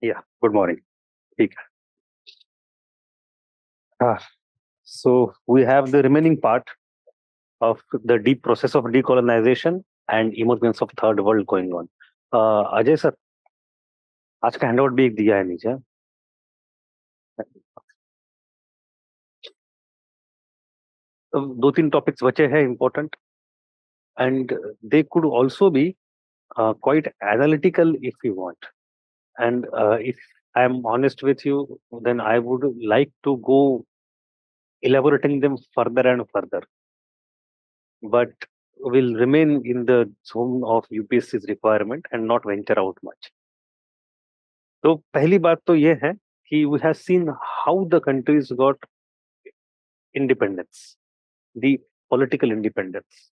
Yeah, good morning. ठीक है. Ah, so we have the remaining part of the deep process of decolonization and emergence of third world going on. Ajay sir, आज का handout भी एक दिया है नीचे. तो दो तीन टॉपिक्स बचे हैं important and they could also be quite analytical if you want. And if I am honest with you, then I would like to go elaborating them further and further. But will remain in the zone of UPSC's requirement and not venture out much. तो पहली बात तो ये है कि we have seen how the countries got independence, the political independence.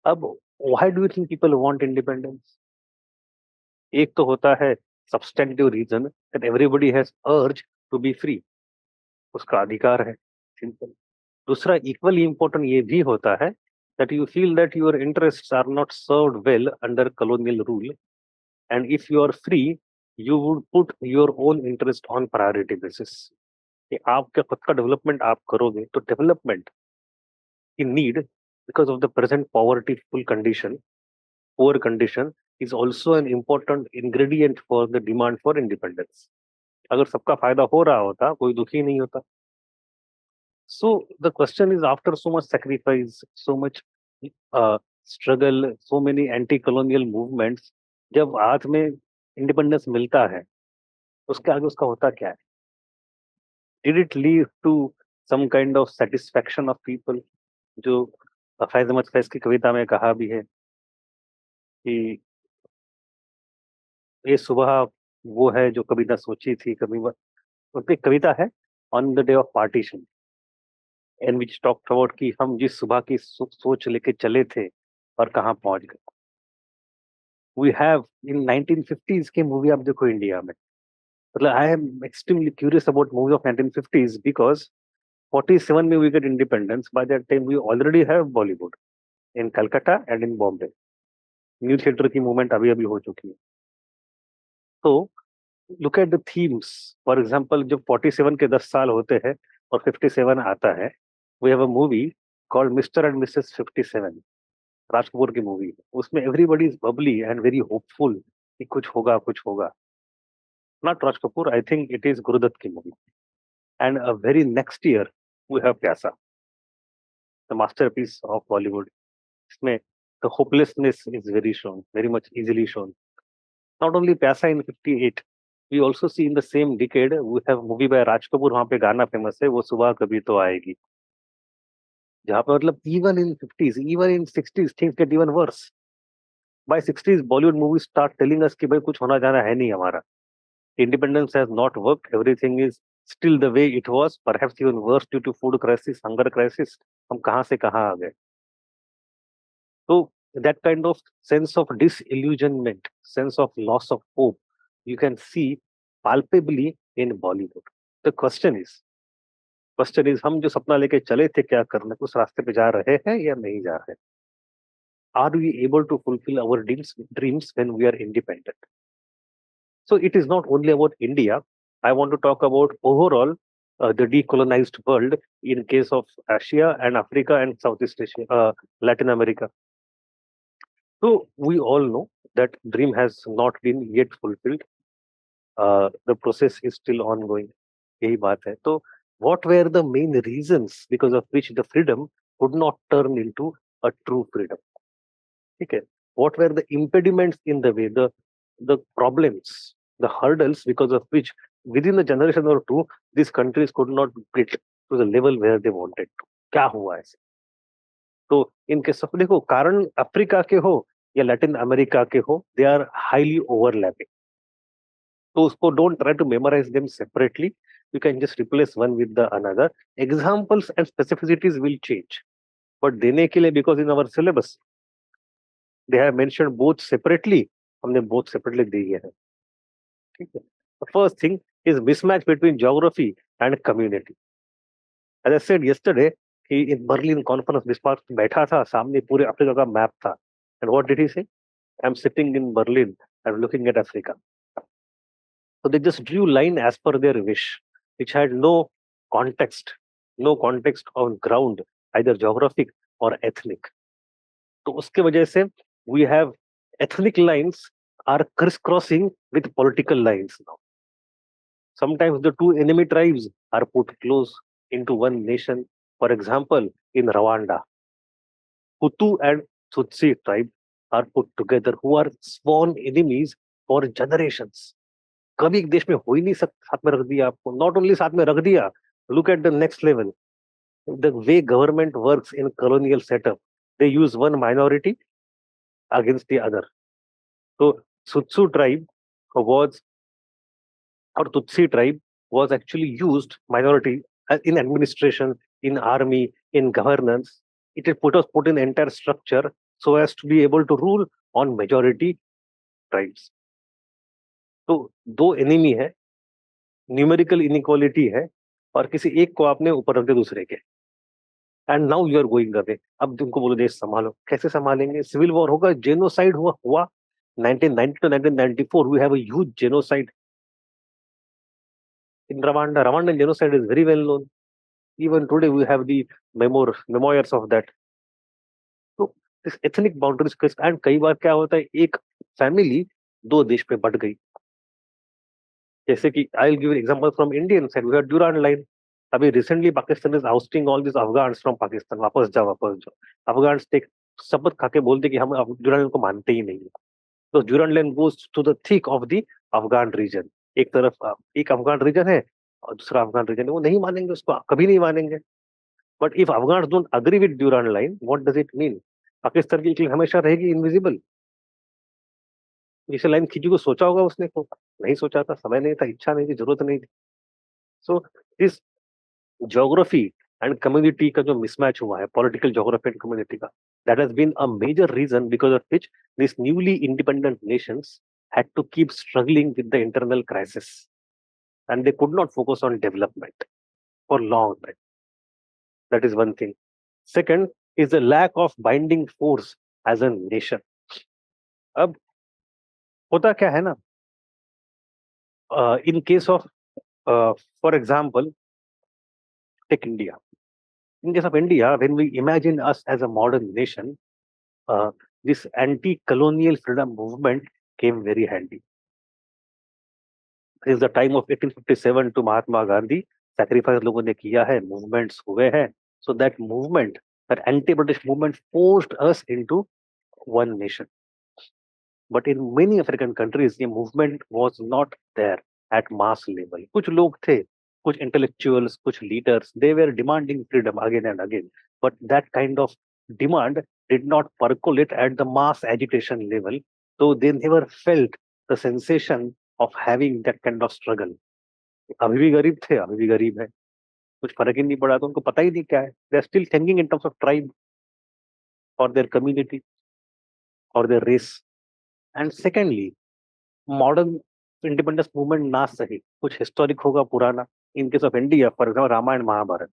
अब why do you think people want independence? एक तो होता है substantive reason that everybody has urge to be free, उसका अधिकार है, simple. दूसरा equally important ये भी होता है that you feel that your interests are not served well under colonial rule, and if you are free you would put your own interest on priority basis. कि आपका खुद का डेवलपमेंट आप करोगे तो डेवलपमेंट की need because of the present poverty full condition, poor condition is also an important ingredient for the demand for independence. अगर सबका फायदा हो रहा होता कोई दुखी नहीं होता. So the question is after so much sacrifice, so much struggle, so many anti colonial movements, जब हाथ में इंडिपेंडेंस मिलता है उसके आगे उसका होता क्या है? Did it lead to some kind of satisfaction of people? जो फैज अहमद फैज की कविता में कहा भी है कि ये सुबह वो है जो कभी ना सोची थी कभी. उनकी कविता है on the day of partition in which talked about कि हम जिस सुबह की सोच लेके चले थे और कहाँ पहुंच गए. वी हैव इन 1950s की मूवी आप देखो इंडिया में. मतलब I am extremely curious about movie of 1950s because 47 में we get independence. By that time we already have Bollywood in Calcutta and in Bombay. New theatre की मूवमेंट अभी अभी हो चुकी है. तो look at the themes. For example जब 47 के 10 साल होते हैं और 57 आता है, we have a movie called Mr and Mrs 57. Raj Kapoor की मूवी. उसमें everybody is bubbly and very hopeful कि कुछ होगा कुछ होगा. Not Raj Kapoor, I think it is Guru Dutt की movie. And a very next year we have Pyasa, the masterpiece of Bollywood. इसमें the hopelessness is very shown, very much easily shown. Not only Pyasa in 58, we also see in the same decade we have movie by Raj Kapoor. वहाँ पे गाना famous है वो सुबह कभी तो आएगी. जहाँ पे मतलब even in 50s, even in 60s things get even worse. By 60s Bollywood movies start telling us कि भाई कुछ होना जाना है नहीं हमारा. Independence has not worked. Everything is still the way it was. Perhaps even worse due to food crisis, hunger crisis. हम कहाँ से कहाँ आ गए. So that kind of sense of disillusionment, sense of loss of hope, you can see palpably in Bollywood. The question is हम जो सपना लेके चले थे क्या करने, उस रास्ते पे जा रहे हैं या नहीं जा रहे? Are we able to fulfill our dreams when we are independent? So it is not only about India. I want to talk about overall the decolonized world in case of Asia and Africa and Southeast Asia, Latin America. So we all know that dream has not been yet fulfilled. The process is still ongoing. यही बात है. तो what were the main reasons because of which the freedom could not turn into a true freedom? ठीक है. What were the impediments in the way, the problems, the hurdles because of which within a generation or two these countries could not get to the level where they wanted to? क्या हुआ ऐसे? तो इनके सब देखो कारण Africa के हो या लैटिन अमेरिका के हो, दे आर हाईली ओवरलैपिंग. तो उसको don't try to memorize them separately. You can just replace one with the another. Examples and specificities will change, but देने के लिए because in our syllabus they have mentioned both separately, हमने both separately दिए हैं. ठीक है. The first thing is mismatch between geography and community. As I said yesterday कि in Berlin conference Bismarck बैठा था, सामने पूरे अफ्रीका का मैप था. एंड व्हाट डिड ही से? I am sitting in Berlin, I am looking at Africa. So they just drew line as per their wish, which had context, no context on ground, either geographic or ethnic. तो उसके वजह से we have ethnic lines are crisscrossing with political lines now. Sometimes the two enemy tribes are put close into one nation. For example, in Rwanda, Hutu and Tutsi tribe are put together, who are sworn enemies for generations. कभी एक देश में हो ही नहीं सकता, साथ में रख दिया आपको, नॉट ओनली साथ में रख दिया, look at the next level. The way government works in colonial setup, they use one minority against the other. So Tutsi tribe was, or Tutsi tribe was actually used minority in administration, in army, in governance. Was put in entire structure so as to be able to rule on majority tribes. तो दो enemy है, numerical inequality है, और किसी एक को आपने ऊपर रख दिया दूसरे के, and now you are going away. अब तुमको बोलो देश संभालो, कैसे संभालेंगे? सिविल वॉर होगा, जेनोसाइड हुआ 1990 to 1994. We have a huge genocide in Rwanda. Rwandan genocide is very well known. Even today we have the memoirs of that. तो this ethnic boundaries, and कई बार क्या होता है, एक फैमिली दो देश पे बट गई. जैसे कि I will give example from Indian side, we have Durand line. अभी recently Pakistan is ousting all this Afghans from Pakistan. वापस जाओ, वापस जाओ. अफगान्स टेक शपथ खा के बोलते कि हम ड्यूरांड लाइन को मानते ही नहीं. तो Durand line goes to the thick of the Afghan region. एक तरफ एक अफगान रीजन है और दूसरा अफगान रीजन है, वो नहीं मानेंगे उसको, कभी नहीं मानेंगे. But if Afghan don't agree with Durand line, what does it mean? Pakistan की हमेशा रहेगी इनविजिबल. इसे लाइन खींची को सोचा होगा उसने को? नहीं सोचा था, समय नहीं था, इच्छा नहीं थी, जरूरत नहीं थी. So this geography and community का जो मिसमैच हुआ है, पॉलिटिकल ज्योग्राफी एंड कम्युनिटी का, that has been a major reason because of which these newly independent nations had to keep struggling with the internal crisis, and they could not focus on development for long time. That is one thing. Second is the lack of binding force as a nation. अब होता क्या है ना, in case of for example, take India. In case of India, when we imagine us as a modern nation, this anti-colonial freedom movement came very handy. It is the time of 1857 to Mahatma Gandhi. Sacrifice लोगों ने किया है, movements हुए हैं. So that movement, that anti-British movement, forced us into one nation. But in many African countries, the movement was not there at mass level. कुछ लोग थे, कुछ intellectuals, कुछ leaders, they were demanding freedom again and again. But that kind of demand did not percolate at the mass agitation level, so they never felt the sensation of having that kind of struggle. अभी भी गरीब थे, अभी भी गरीब है, कुछ फर्क ही नहीं पड़ा, तो उनको पता ही नहीं क्या है. They are still thinking in terms of tribe or their community or their race. And secondly, modern independence movement ना सही, कुछ हिस्टोरिक होगा पुराना. In case of India, for example, Ramayana Mahabharata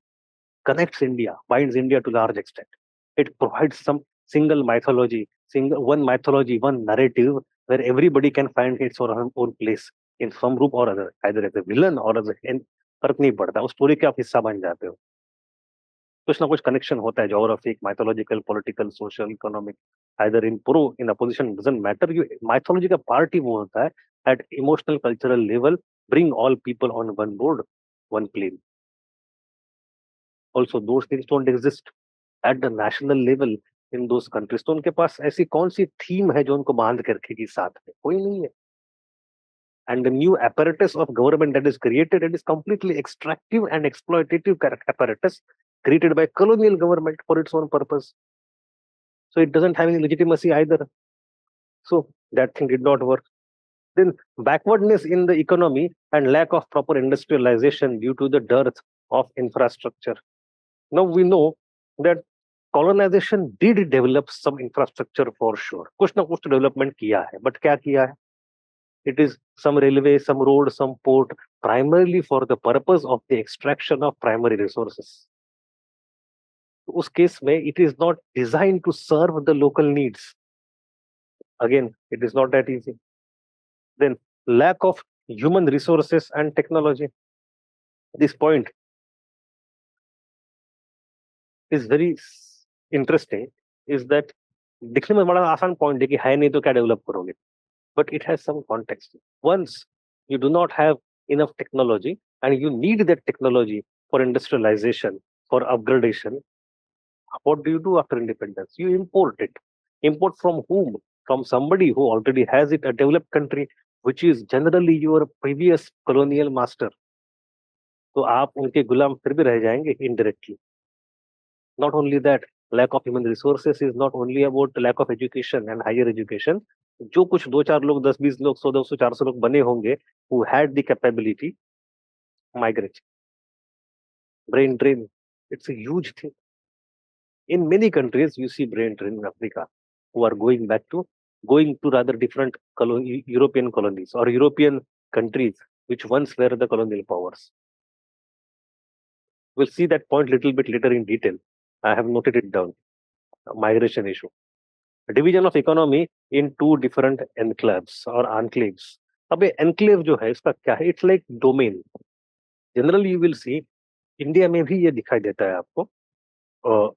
connects India, binds India to large extent. It provides some single mythology, one mythology, one narrative where everybody can find its own place in some group or other, either as a villain or as a. फर्क नहीं पड़ता, उस story के आप हिस्सा बन जाते हो. कुछ ना कुछ कनेक्शन होता है, geographic, mythological, political, social, economic. either in pro, in opposition, doesn't matter. You mythology का पार्ट ही वो होता है, at emotional cultural level, bring all people on one board, one plane. Also those things don't exist at the national level in those countries. तो उनके पास ऐसी कौन सी theme है जो उनको बांध के रखेगी साथ में? कोई नहीं है. And the new apparatus of government that is created, it is completely extractive and exploitative apparatus created by colonial government for its own purpose. So it doesn't have any legitimacy either. So that thing did not work. Then backwardness in the economy and lack of proper industrialization due to the dearth of infrastructure. Now we know that colonization did develop some infrastructure for sure. कुछ ना कुछ development किया है, but क्या किया है? It is some railway, some road, some port, primarily for the purpose of the extraction of primary resources. उस case में it is not designed to serve the local needs. Again, it is not that easy. Then lack of human resources and technology. This point is very interesting, is that दिखने में बड़ा आसान point है कि है नहीं तो क्या डेवलप करोगे, but it has some context. Once you do not have enough technology and you need that technology for industrialization, for upgradation, what do you do after independence? You import it. Import from whom? From somebody who already has it, a developed country, which is generally your previous colonial master. तो आप उनके गुलाम फिर भी रह जाएंगे indirectly. Not only that, lack of human resources is not only about lack of education and higher education. जो कुछ दो चार लोग 10-20 लोग 100-200-400 लोग बने होंगे who had the capability, migrate, brain drain, it's a huge thing. In many countries you see brain drain in Africa, who are going to rather different European colonies or European countries which once were the colonial powers. We'll see that point little bit later in detail. I have noted it down. Migration issue. Division of economy in two different enclaves or enclaves. अब ये enclave जो है इसका क्या है? It's like domain. Generally you will see India में भी ये दिखाई देता है आपको.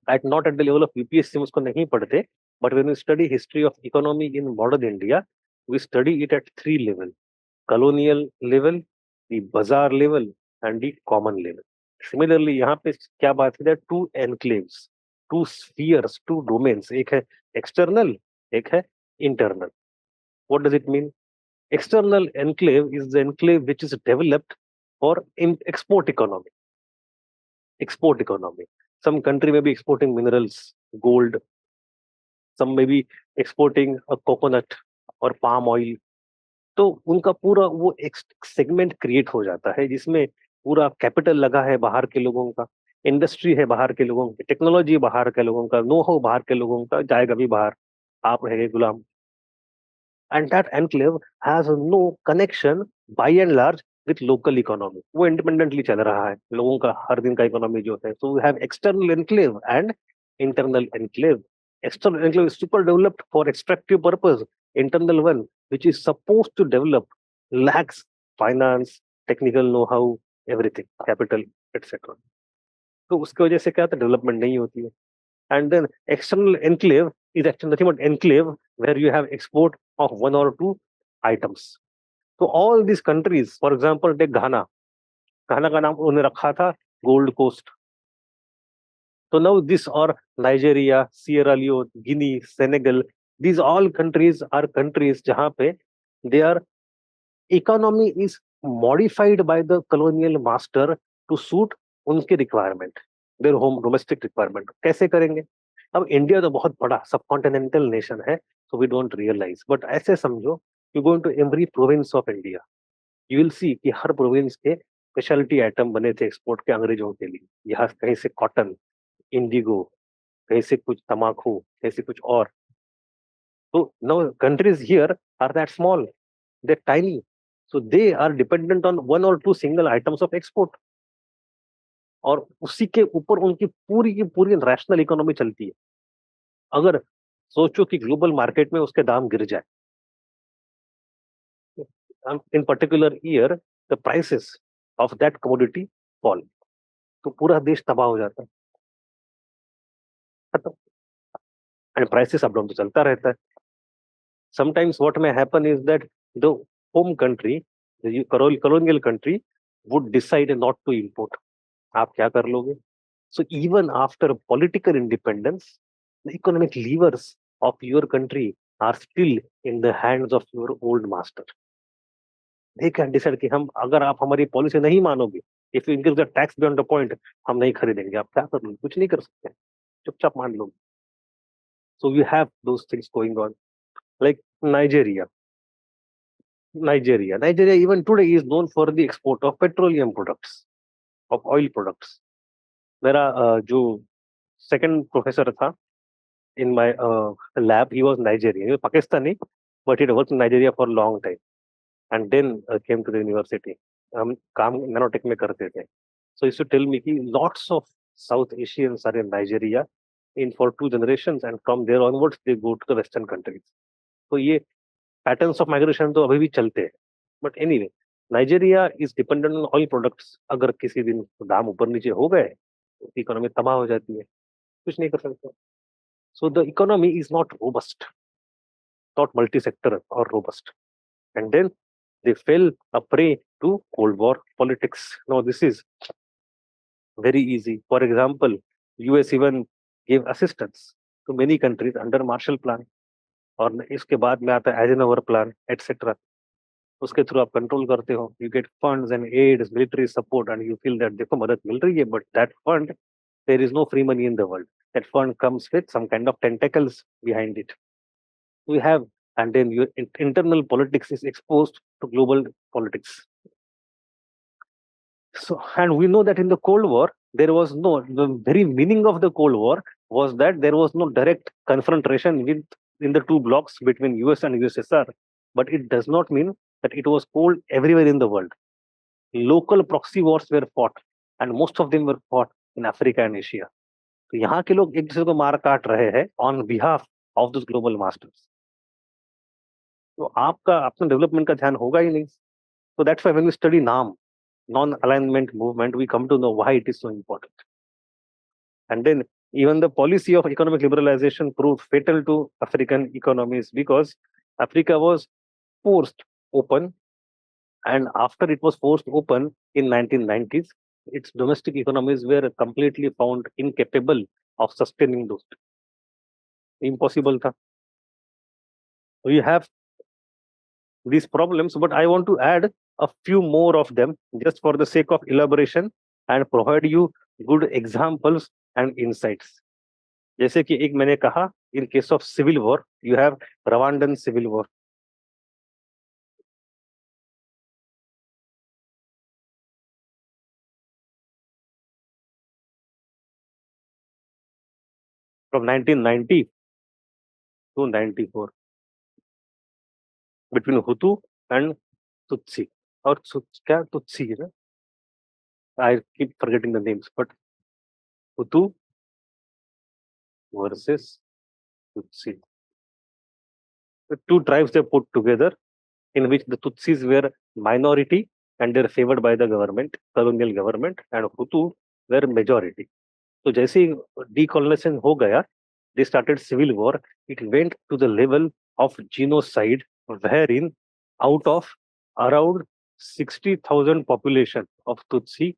At not at the level of UPSC उसको नहीं पढ़ते, but when we study history of economy in modern India, we study it at three level: colonial level, the bazaar level, and the common level. Similarly, यहाँ पे क्या बात है? There are two enclaves, two spheres, two domains. एक है external, एक है internal. What does it mean? External enclave is the enclave which is developed for export economy. Export economy. Some country may be exporting minerals, gold. Some may be exporting a coconut or palm oil. तो उनका पूरा वो एक segment create हो जाता है जिसमें पूरा कैपिटल लगा है बाहर के लोगों का, इंडस्ट्री है बाहर के लोगों की, टेक्नोलॉजी बाहर के लोगों का, नो हाउ बाहर के लोगों का, जाएगा भी बाहर, आप रहेंगे गुलाम. And that enclave has no connection by and large with local economy. वो इंडिपेंडेंटली चल रहा है, लोगों का हर दिन का इकोनॉमी जो है. So we have external enclave and internal enclave. External enclave is super developed for extractive purpose. Internal one, which is supposed to develop, lacks finance, technical know-how, everything, capital, etc. तो उसकी वजह से क्या होता है? Development नहीं होती है. And then external enclave is actually nothing but enclave where you have export of one or two items. So all these countries, for example, take Ghana. Ghana का नाम उन्होंने रखा था Gold coast. So now this or Nigeria, Sierra Leone, Guinea, Senegal, these all countries are countries जहाँ पे their economy is modified by the colonial master to suit उनके requirement, their home domestic requirement. कैसे करेंगे? अब India तो बहुत बड़ा सबकॉन्टिनेंटल nation है, so we don't realize. But ऐसे समझो, you go into every province of India, you will see कि हर प्रोविंस के स्पेशलिटी आइटम बने थे एक्सपोर्ट के अंग्रेजों के लिए. यहाँ कहीं से कॉटन, इंडिगो, कहीं से कुछ तमाकू, कहीं से कुछ और. तो now countries here are that small, they're tiny, so they are dependent on one or two single items of export. और उसी के ऊपर उनकी पूरी की पूरी रैशनल इकोनॉमी चलती है. अगर सोचो कि ग्लोबल मार्केट में उसके दाम गिर जाए, इन particular year the prices of that commodity fall, तो पूरा देश तबाह हो जाता है, खत्म. एंड प्राइसेस अप डाउन तो चलता रहता है. Sometimes what may happen is that the home country, the colonial country, would decide not to import. आप क्या कर लोगे? So even after political independence, the economic levers of your country are still in the hands of your old master. They can decide कि हम, अगर आप हमारी policy नहीं मानोगे, if you increase the tax beyond the point, हम नहीं खरीदेंगे. आप क्या कर लोगे? कुछ नहीं कर सकते, चुपचाप मान लोगे. So you have those things going on, like Nigeria. Nigeria even today is known for the export of petroleum products, of oil products. मेरा जो second professor था in my lab, he was Nigerian. He was Pakistani, but he had worked in Nigeria for a long time, and then came to the university. हम काम nanotech में करते थे. So he used to tell me कि lots of South Asians are in Nigeria in for 2 generations, and from there onwards they go to the Western countries. तो ये patterns of migration तो अभी भी चलते हैं. But anyway, Nigeria is dependent on oil products, अगर किसी दिन दाम ऊपर नीचे हो गए तो इकोनॉमी तबाह हो जाती है, कुछ नहीं कर सकते. So the economy is not robust, not multi sector और robust. And then they fell a prey to Cold War politics. Now, this is very easy. For example, US even gave assistance to many countries under Marshall Plan. और इसके बाद में आता है Eisenhower Plan, etc. उसके through आप control करते हो, you get funds and aids, military support, and you feel that देखो मदद मिल रही है, but that fund, there is no free money in the world. That fund comes with some kind of tentacles behind it. We have, and then your internal politics is exposed to global politics. So, and we know that in the Cold War, there was no, the very meaning of the Cold War was that there was no direct confrontation with in the two blocks between US and USSR. But it does not mean that it was cold everywhere in the world. Local proxy wars were fought, and most of them were fought in Africa and Asia. तो यहाँ के लोग एक दूसरे को मार काट रहे हैं on behalf of this global masters. तो आपका अपना डेवलपमेंट का ध्यान होगा ही नहीं. So that's why when we study NAM, non-alignment movement, we come to know why it is so important. And then even the policy of economic liberalization proved fatal to African economies because Africa was forced open, and after it was forced open in 1990s, its domestic economies were completely found incapable of sustaining those. Impossible था. We have these problems, but I want to add a few more of them just for the sake of elaboration and provide you good examples and insights. जैसे कि एक मैंने कहा, in case of civil war, you have Rwandan civil war. From 1990 to 94 between Hutu and Tutsi. Or क्या Tutsi है ना? I keep forgetting the names, but Hutu versus Tutsi. The two tribes they put together, in which the Tutsis were minority and they were favored by the government, colonial government, and Hutu were majority. तो जैसे ही decolonization हो गया, they started civil war. It went to the level of genocide, wherein out of around 60,000 population of Tutsi,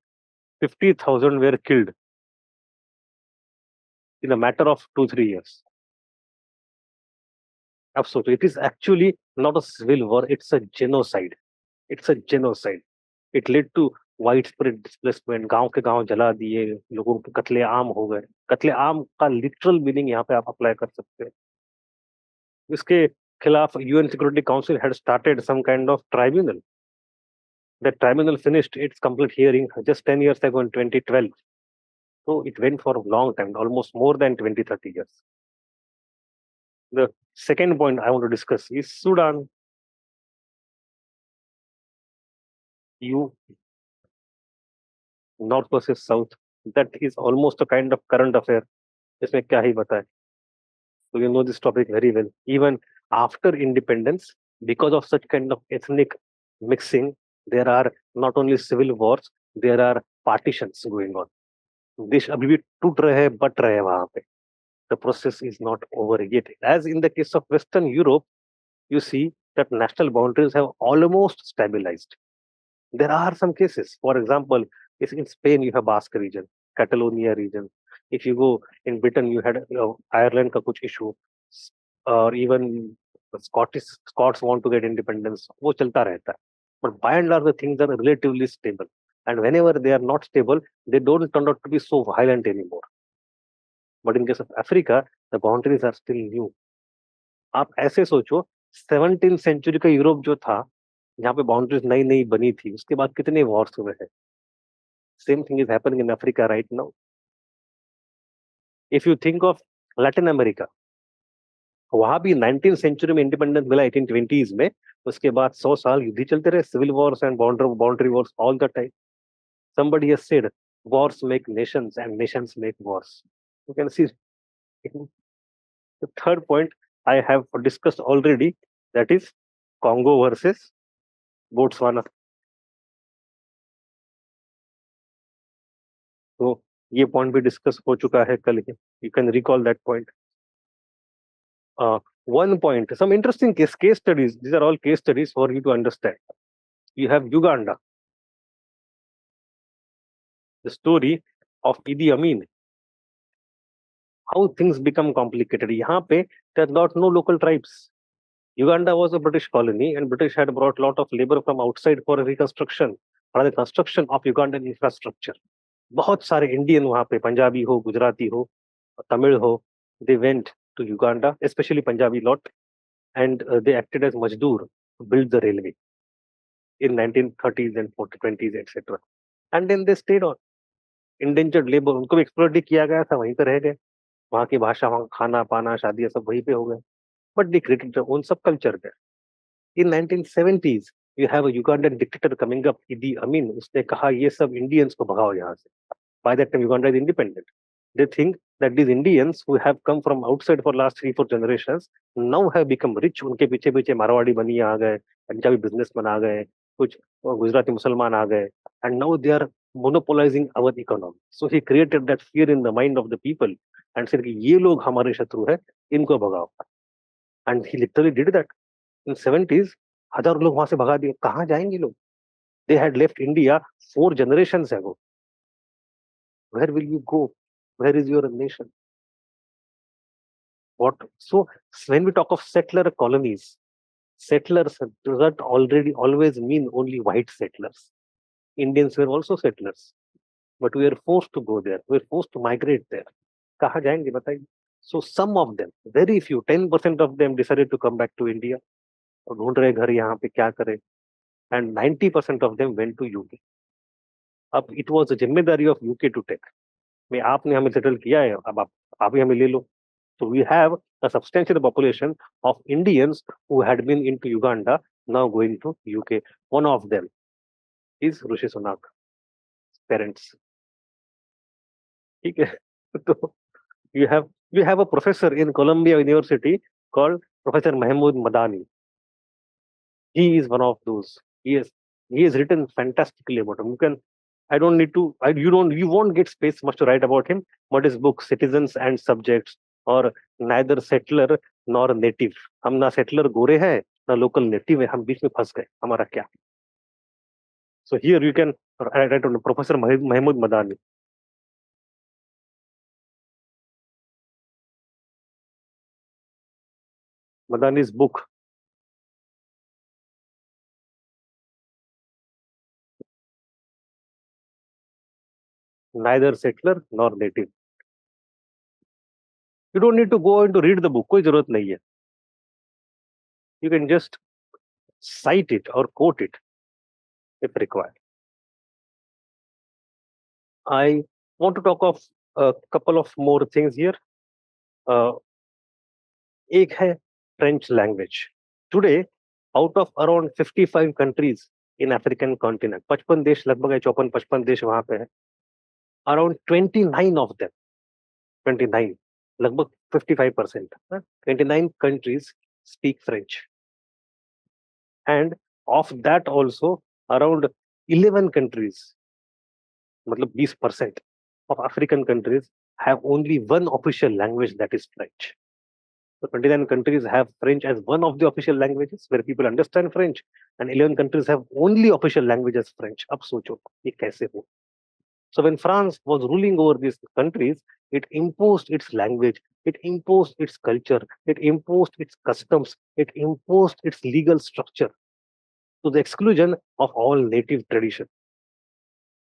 50,000 were killed in a matter of 2-3 years. Absolutely, it is actually not a civil war; it's a genocide. It's a genocide. It led to widespread displacement. गांव के गांव जला दिए, लोगों के कत्ले आम हो गए. कत्ले आम का लिटरल मीनिंग यहाँ पे आप अप्लाई कर सकते हैं. इसके खिलाफ UN Security Council had started some kind of tribunal. That tribunal finished its complete hearing just 10 years ago in 2012. So it went for a long time, almost more than 20-30 years. The second point I want to discuss is Sudan. You North versus South. That is almost a kind of current affair. इसमें क्या ही बताएं. So you know this topic very well. Even after independence, because of such kind of ethnic mixing, there are not only civil wars, there are partitions going on. देश अभी भी टूट रहे हैं, but रहे हैं वहां पे. The process is not over yet. As in the case of Western Europe, you see that national boundaries have almost stabilized. There are some cases. For example, if in Spain you have Basque region, Catalonia region. If you go in Britain, you had Ireland का कुछ issue, or even Scots want to get independence. वो चलता रहता है. But by and large, the things are relatively stable. And whenever they are not stable, they don't turn out to be so violent anymore. But in case of Africa, the boundaries are still new. आप ऐसे सोचो, 17th century का Europe जो था, जहाँ पे boundaries नई नई बनी थी, उसके बाद कितने वॉर्स हुए हैं. Same thing is happening in Africa right now. If you think of Latin America, वहां भी 19th सेंचुरी में इंडिपेंडेंस मिला 1820s में. उसके बाद 100 साल युद्ध चलते रहे, civil wars and boundary wars all the time. somebody has said wars make nations and nations make wars. You can see the third point I have discussed already, that is Congo versus Botswana. तो ये point भी discuss हो चुका है कल ही, you can recall that point. One point, some interesting case studies. These are all case studies for you to understand. You have Uganda, the story of Idi Amin. How things become complicated. यहाँ पे there are not no local tribes. Uganda was a British colony, and British had brought a lot of labor from outside for reconstruction, for the construction of Ugandan infrastructure. बहुत सारे Indian वहाँ पे, पंजाबी हो, गुजराती हो, तमिल हो, they went to Uganda, especially Punjabi lot, and they acted as majdoor to build the railway in 1930s and 20s, etc. And then they stayed on. Indentured labour, उनको भी exploit ही किया गया था, वहीं पे रह गए. वहाँ की भाषा, वहाँ खाना पाना, शादी सब वहीं पे हो गए. But they created their own sub culture there. In 1970s you have a Ugandan dictator coming up, Idi Amin. उसने कहा ये सब इंडियंस को भगाओ यहाँ से. By that time Uganda is independent. They think that these Indians who have come from outside for last 3-4 generations now have become rich. उनके पीछे पीछे मारवाड़ी बनिए आ गए, पंजाबी बिजनेसमैन आ गए, कुछ गुजराती मुसलमान आ गए, and now they are monopolizing our economy. So he created that fear in the mind of the people and said कि ये लोग हमारे शत्रु है, इनको भगाओ. And he literally did that. In 70s हजारों लोग वहां से भगा दिए. कहाँ जाएंगे लोग? They had left India 4 generations ago. Where will you go? Where is your nation? What? So when we talk of settler colonies, settlers does not already always mean only white settlers. Indians were also settlers, but we were forced to go there. We were forced to migrate there. कहाँ जाएंगे बताइए? So some of them, very few, 10% of them decided to come back to India और ढूंढ रहे घर यहाँ पे क्या करें. And 90% of them went to UK. अब it was a जिम्मेदारी of UK to take. मैं आपने हमें सेटल किया है, अब आप ही हमें ले लो. So we have a substantial population of Indians who had been into Uganda now going to UK. One of them is Rishi Sunak's parents. ठीक है. तो you have a professor in Columbia University called Professor Mahmood Madani. He is one of those. He has written fantastically about him. You can, I don't need to, you won't get space much to write about him, but his book, Citizens and Subjects, or Neither Settler Nor Native. हम ना settler गोरे हैं, ना local native है, हम बीच में फंस गए, हमारा क्या? So here you can write on Professor Mahmood Madani. Madani's book, Neither Settler Nor Native. You don't need to go and to read the book, कोई जरूरत नहीं है. You can just cite it or quote it if required. I want to talk of a couple of more things here. एक है French language. Today, out of around 55 countries in African continent, 55 देश लगभग है, 54-55 देश वहां पे है. Around 29 of them, 29, लगभग 55%, 29 countries speak French. And of that also, around 11 countries, मतलब 20% of African countries have only one official language, that is French. So 29 countries have French as one of the official languages where people understand French, and 11 countries have only official language as French. अब सोचो ये कैसे हो? So when France was ruling over these countries, it imposed its language, it imposed its culture, it imposed its customs, it imposed its legal structure to the exclusion of all native tradition.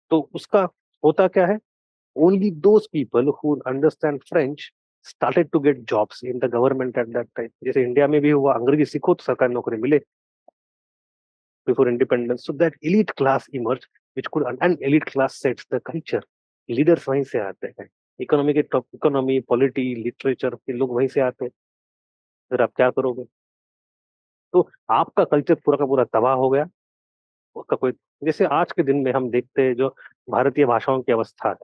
तो उसका होता क्या है? Only those people who understand French started to get jobs in the government at that time. जैसे India में भी हुआ, अंग्रेजी सीखो तो सरकारी नौकरी मिले before independence. So that elite class emerged, which could, and elite class sets the culture. Leaders वहीं से आते हैं. इकोनॉमी के टॉप, इकोनॉमी, पॉलिटी, लिटरेचर के लोग वहीं से आते हैं. फिर आप क्या करोगे? तो आपका कल्चर पूरा का पूरा तबाह हो गया. उसका कोई, जैसे आज के दिन में हम देखते हैं जो भारतीय भाषाओं की अवस्था है,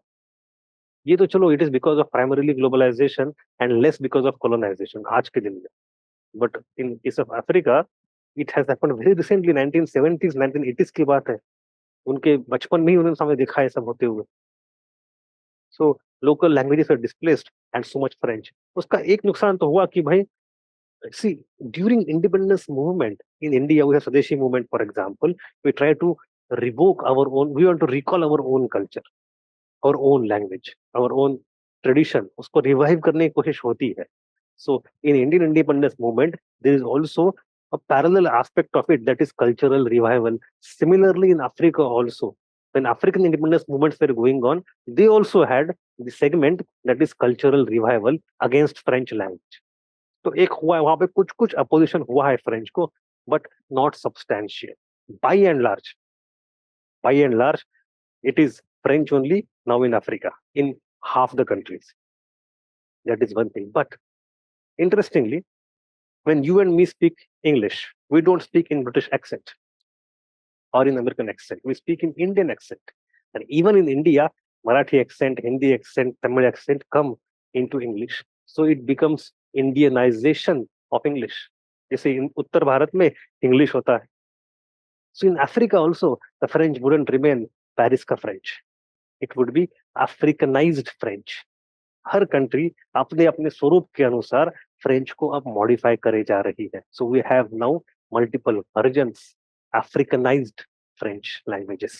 ये तो चलो it is because of primarily globalisation and less because of colonisation आज के दिन में. But in case of Africa it has happened very recently. 1970s 1980s की बात है. उनके बचपन में ही उन्होंने समय देखा है सब होते हुए. So local languages are displaced and so much French. उसका एक नुकसान तो हुआ कि भाई, see, during independence movement in India, we have Swadeshi movement, for example. We try to revoke our own, we want to recall our own culture, our own language, our own tradition. उसको revive करने की कोशिश होती है. So in Indian independence movement, there is also a parallel aspect of it, that is cultural revival. Similarly, in Africa also, when African independence movements were going on, they also had the segment that is cultural revival against French language. तो एक हुआ है वहां पे, कुछ कुछ opposition हुआ है फ्रेंच को, but not substantial. By and large it is French only now in Africa, in half the countries. That is one thing. But interestingly, when you and me speak English, we don't speak in British accent or in American accent. We speak in Indian accent. And even in India, Marathi accent, Hindi accent, Tamil accent come into English. So it becomes Indianization of English. जैसे उत्तर भारत में English होता है. So in Africa also, the French wouldn't remain Paris का French. It would be Africanized French. Her country अपने अपने स्वरूप के अनुसार फ्रेंच को अब मॉडिफाई करे जा रही है. So we have now multiple versions, Africanized French languages.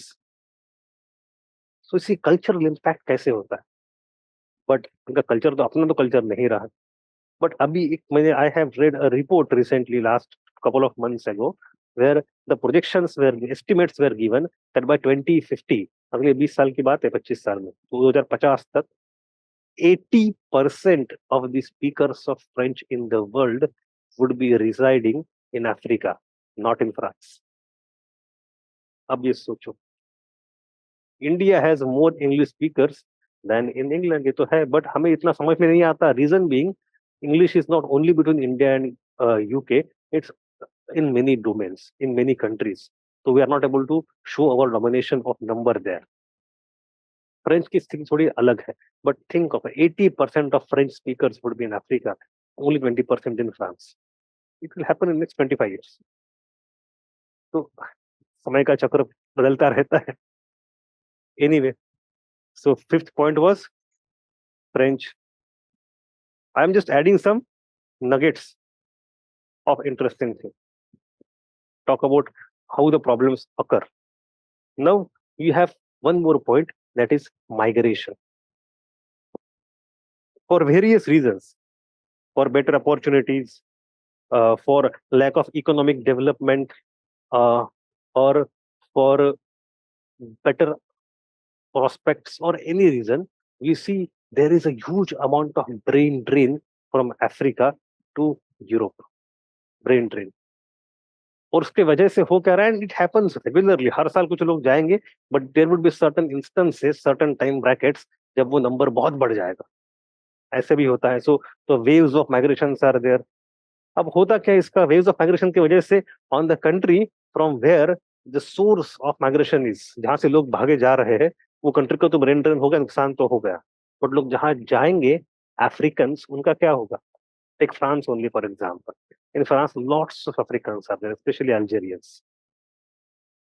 So इसी कल्चरल इम्पैक्ट कैसे होता है. बट उनका कल्चर तो अपना तो कल्चर नहीं रहा. बट अभी एक मैंने I have read a report recently last couple of months ago where the projections were estimates were given that by 2050, अगले 20 साल की बात है, 25 साल में, 2050 तक 80% of the speakers of French in the world would be residing in Africa, not in France. अब ये सोचो, India has more English speakers than in England. ये तो है, बट हमें इतना समझ में नहीं आता. Reason being, English is not only between India and UK, it's in many domains, in many countries. So we are not able to show our domination of number there. French की स्थिति थोड़ी अलग है, but think of 80% of French speakers would be in Africa, only 20% in France. It will happen in next 25 years. तो समय का चक्र बदलता रहता है. Anyway, so fifth point was French. I am just adding some nuggets of interesting thing. Talk about how the problems occur. Now you have one more point, that is migration. For various reasons, for better opportunities, for lack of economic development, or for better prospects, or any reason, we see there is a huge amount of brain drain from Africa to Europe. Brain drain. और उसके वजह से हो क्या रहा है, and it happens regularly. हर साल कुछ लोग जाएंगे, but there would be certain instances, certain time brackets, जब वो नंबर बहुत बढ़ जाएगा. ऐसे भी होता है. सो तो waves of migration are there. अब होता क्या है इसका, वेव्स ऑफ माइग्रेशन की वजह से on the country from where the source of migration is, जहां से लोग भागे जा रहे हैं, वो कंट्री को तो ब्रेन ड्रेन हो गया, नुकसान तो हो गया. बट लोग जहां जाएंगे अफ्रीकन, उनका क्या होगा. Take France only for example. In France lots of Africans are there, specially Algerians.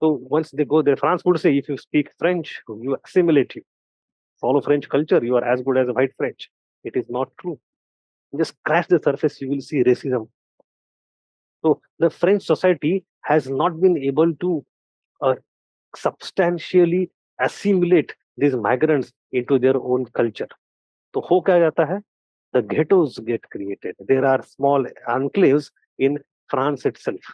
So once they go there, France would say, if you speak French, you assimilate, you follow French culture, you are as good as a white French. It is not true. Just scratch the surface, you will see racism. So the French society has not been able to uh, substantially assimilate these migrants into their own culture. तो हो क्या जाता है, the ghettos get created. There are small enclaves in France itself.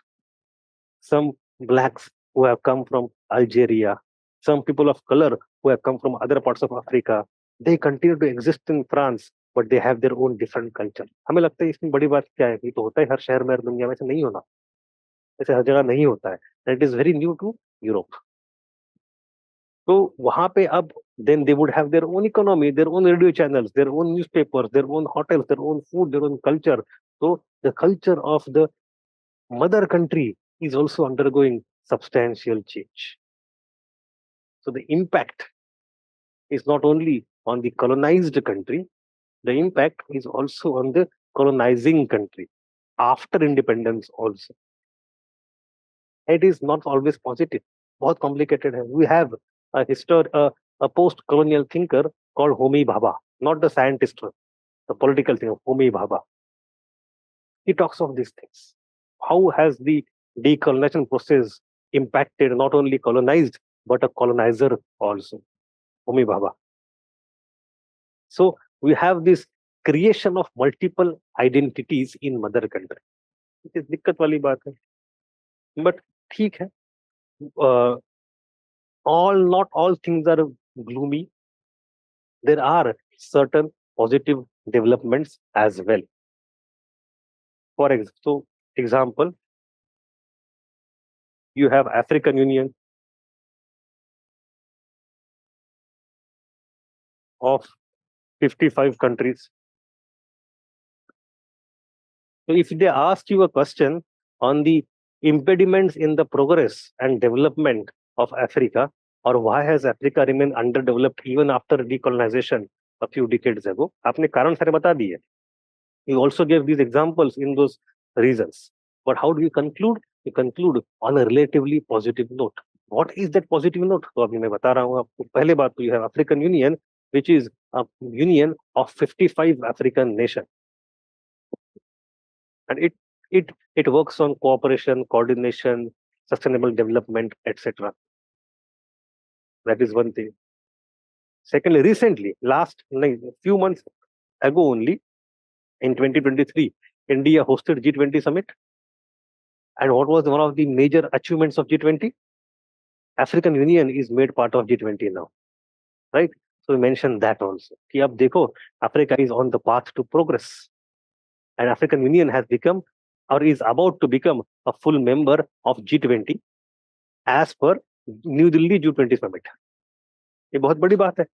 Some blacks who have come from Algeria, some people of color who have come from other parts of Africa, they continue to exist in France, but they have their own different culture. हमें लगता है इसमें बड़ी बात क्या है, ये तो होता है हर शहर में, हर दुनिया में. ऐसे नहीं होना, ऐसे हर जगह नहीं होता है. It is very new to Europe. तो वहां पे अब then they would have their own economy, their own radio channels, their own newspapers, their own hotels, their own food, their own culture. So the culture of the mother country is also undergoing substantial change. So the impact is not only on the colonized country, the impact is also on the colonizing country after independence also. It is not always positive. बहुत complicated है. We have a post-colonial thinker called Homi Bhabha, not the scientist one, the political thing of Homi Bhabha. He talks of these things. How has the decolonization process impacted not only colonized but a colonizer also? Homi Bhabha. So we have this creation of multiple identities in mother country. ये दिक्कत वाली बात है, but ठीक है. All not all things are gloomy. There are certain positive developments as well. So example, you have African Union of 55 countries. So if they ask you a question on the impediments in the progress and development of Africa, or why has Africa remained underdeveloped even after decolonization a few decades ago, आपने कारण सारे बता दिए. You also gave these examples in those reasons. But how do you conclude? You conclude on a relatively positive note. What is that positive note? तो अभी मैं बता रहा हूँ आपको. पहले बात तो you have African Union, which is a union of 55 African nations. And it works on cooperation, coordination, sustainable development, etc. That is one thing. Secondly, recently, few months ago only, in 2023, India hosted G20 summit. And what was one of the major achievements of G20? African Union is made part of G20 now, right? So we mentioned that also. कि अब देखो, Africa is on the path to progress, and African Union has become or is about to become a full member of G20 as per New Delhi G20 summit. ये बहुत बड़ी बात है.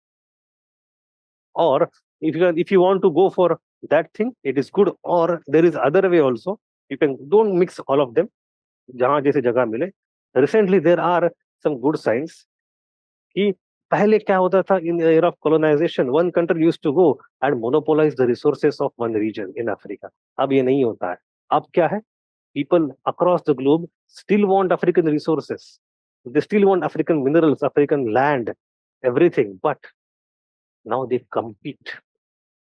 Or if you want to go for that thing, it is good. Or there is other way also. You can don't mix all of them. जहां जैसे जगह मिले. Recently there are some good signs कि पहले क्या होता था in the era of colonization, one country used to go and monopolize the resources of one region in Africa. अब ये नहीं होता है. अब क्या है? People across the globe still want African resources. They still want African minerals, African land, everything. But now they compete.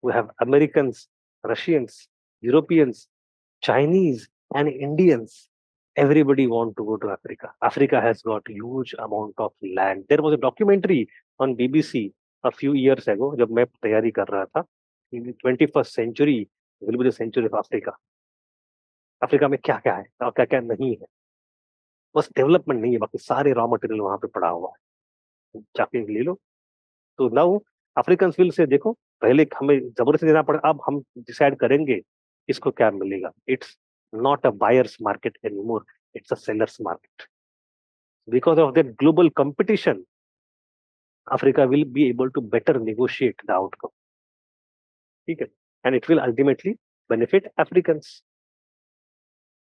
We have Americans, Russians, Europeans, Chinese, and Indians. Everybody want to go to Africa. Africa has got huge amount of land. There was a documentary on BBC a few years ago जब मैं तैयारी कर रहा था. 21st century will be the century of Africa. Africa में क्या क्या है और क्या क्या नहीं है. बस डेवलपमेंट नहीं है, बाकी सारे रॉ मटेरियल वहां पे पड़ा हुआ है. जाके ले लो. तो नाउ अफ्रीकन विल से देखो, पहले हमें जबरदस्ती देना पड़ा, अब हम डिसाइड करेंगे इसको क्या मिलेगा. It's not a buyer's market anymore, it's a seller's market. Because of that global competition, Africa will be able to better negotiate the outcome. Okay? And it will ultimately benefit Africans.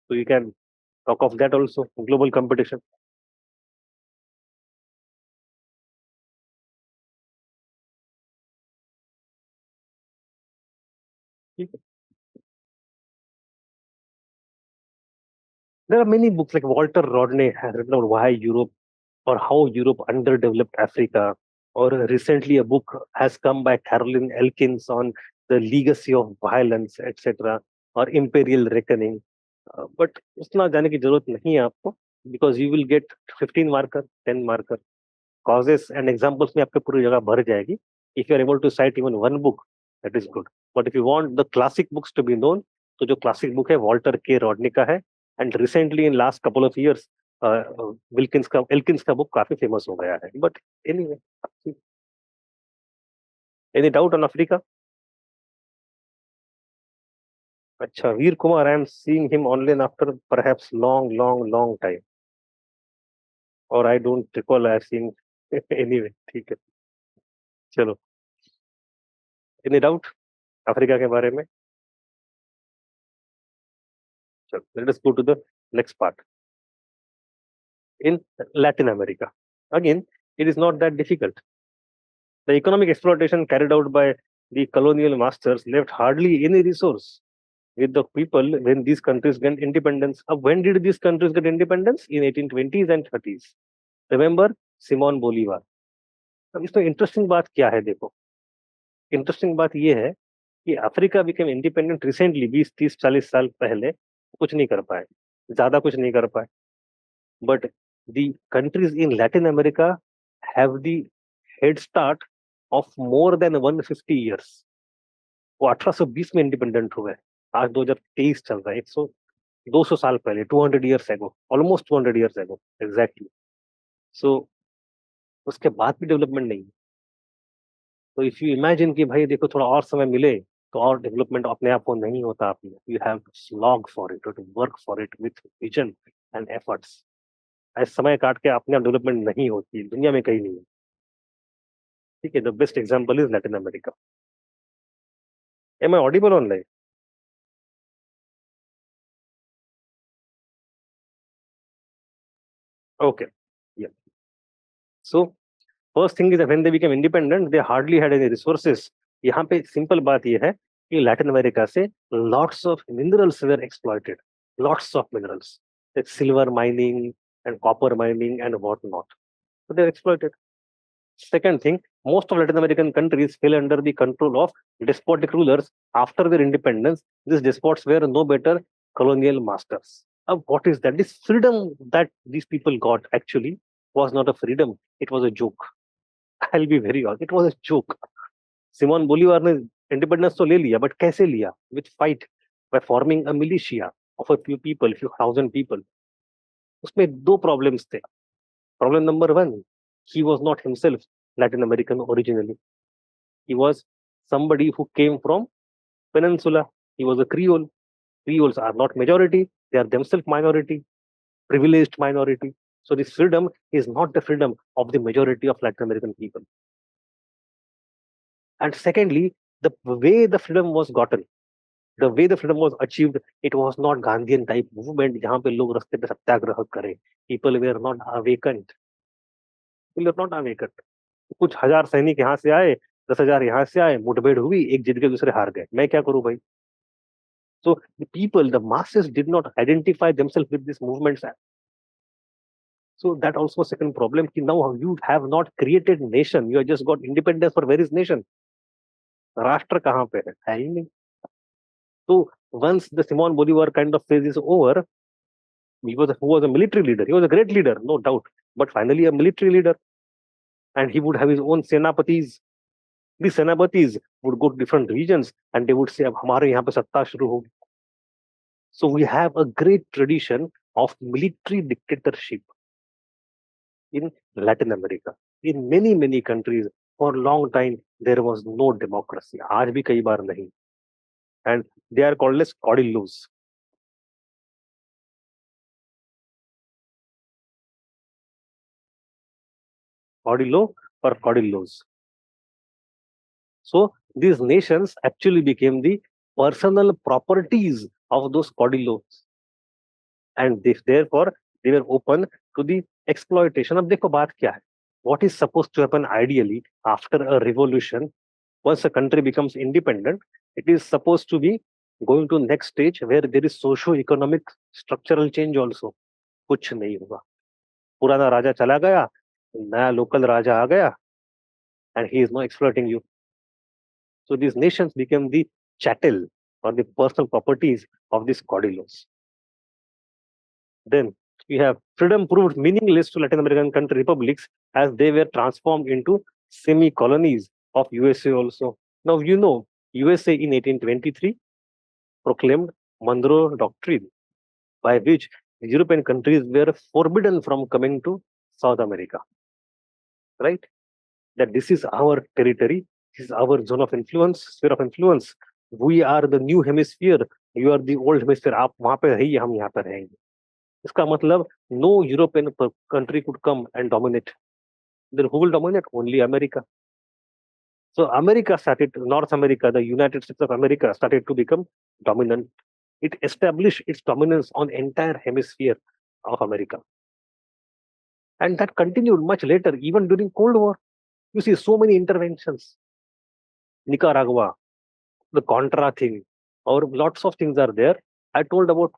So you can talk of that also, global competition. Okay? There are many books like Walter Rodney has written about why Europe or how Europe underdeveloped Africa. Or recently a book has come by Caroline Elkins on the legacy of violence, etc. or imperial reckoning. But उसना जाने की जरूरत नहीं है आपको, because you will get 15 marker, 10 marker. Causes and examples में आपके पूरी जगह भर जाएगी. If you are able to cite even one book, that is good. But if you want the classic books to be known, तो जो classic book है Walter K. Rodney का है. And recently in last couple of years, Elkins का book काफी famous हो गया है. But anyway, any doubt on Africa? अच्छा, वीर Kumar, I am seeing him online after perhaps long time. Or I don't recall I have seen anyway. ठीक है, चलो. Any doubt Africa के बारे में? चलो, let us go to the next part. In Latin America, again, it is not that difficult. The economic exploitation carried out by the colonial masters left hardly any resource with the people when these countries gained independence. When did these countries get independence? In 1820s and 30s. Remember Simon Bolivar. अब इसमें interesting बात क्या है देखो. Interesting बात ये है कि अफ्रीका बिकेम इंडिपेंडेंट रिसेंटली, 20 30 40 साल पहले कुछ नहीं कर पाए, ज्यादा कुछ नहीं कर पाए, but the countries in Latin America have the head start of more than 150 years। वो 1820 में इंडिपेंडेंट हुए, आज 2023 चल रहा है, 200 साल पहले, 200 years एगो, ऑलमोस्ट 200 years एगो एग्जैक्टली। सो उसके बाद भी डेवलपमेंट नहीं है। तो इफ यू इमेजिन कि भाई देखो थोड़ा और समय मिले तो और डेवलपमेंट अपने आप वो नहीं होता, आप you have to slog for it, to work for it with vision and efforts. ऐसे समय काट के अपने आप डेवलपमेंट नहीं होती, दुनिया में कहीं नहीं है। ठीक है, the best example is Latin America. Am I audible online? Okay, या so first thing is when they became independent they hardly had any resources. यहाँ पे सिंपल बात यह है कि लैटिन अमेरिका से lots of minerals were exploited, lots of minerals, silver mining and copper mining and what not, so they're exploited. Second thing, most of Latin American countries fell under the control of despotic rulers after their independence. These despots were no better colonial masters. What is that? This freedom that these people got actually was not a freedom, it was a joke. I'll be very honest, it was a joke. Simon Bolivar ने independence तो ले लिया, but कैसे लिया? With fight, by forming a militia of a few people, few thousand people. उसमें दो problems थे। Problem number one, he was not himself Latin American originally. He was somebody who came from Peninsula. He was a Creole. Creoles are not majority; they are themselves minority, privileged minority. So this freedom is not the freedom of the majority of Latin American people. And secondly, the way the freedom was gotten, the way the freedom was achieved, it was not Gandhian type movement जहाँ पे लोग रास्ते पे सत्याग्रह करें. People were not awakened. People were not awakened. कुछ हजार सैनिक यहाँ से आए, 10,000 यहाँ से आए, मुठभेड़ हुई, एक जीत गए दूसरे हार गए, मैं क्या करूं भाई? So the people, the masses did not identify themselves with these movements. So that also second problem कि now you have not created nation, you have just got independence for various nation. राष्ट्र कहाँ पे है ही नहीं। So once the Simon Bolivar kind of phase is over, who was a military leader, he was a great leader, no doubt, but finally a military leader, and he would have his own senapatis. The senapatis would go to different regions and they would say अब हमारे यहाँ पे सत्ता शुरू होगी। So we have a great tradition of military dictatorship in Latin America. In many countries, for a long time, there was no democracy. आज भी कई बार नहीं. And they are called as caudillos. Caudillo or caudillos. So these nations actually became the personal properties of those caudillos. And therefore, they were open to the exploitation. अब देखो बात क्या है? What is supposed to happen ideally after a revolution? Once a country becomes independent, it is supposed to be going to next stage where there is socio-economic structural change also. कुछ नहीं हुआ, पुराना राजा चला गया, नया लोकल राजा आ गया, and he is now exploiting you. So these nations became the chattel or the personal properties of these caudillos. Then we have freedom proved meaningless to Latin American country republics as they were transformed into semi-colonies of USA also. Now you know USA in 1823 proclaimed Monroe Doctrine, by which European countries were forbidden from coming to South America. Right? That this is our territory, this is our zone of influence, sphere of influence. We are the new hemisphere, you are the old hemisphere. आप वहां पे रहिए, हम यहाँ पे रहेंगे. इसका मतलब no European country could come and dominate. Then who will dominate? Only America. So America started, North America, the United States of America started to become dominant. It established its dominance on entire hemisphere of America. And that continued much later, even during Cold War. You see so many interventions. Nicaragua, the Contra thing, or lots of things are there. I told about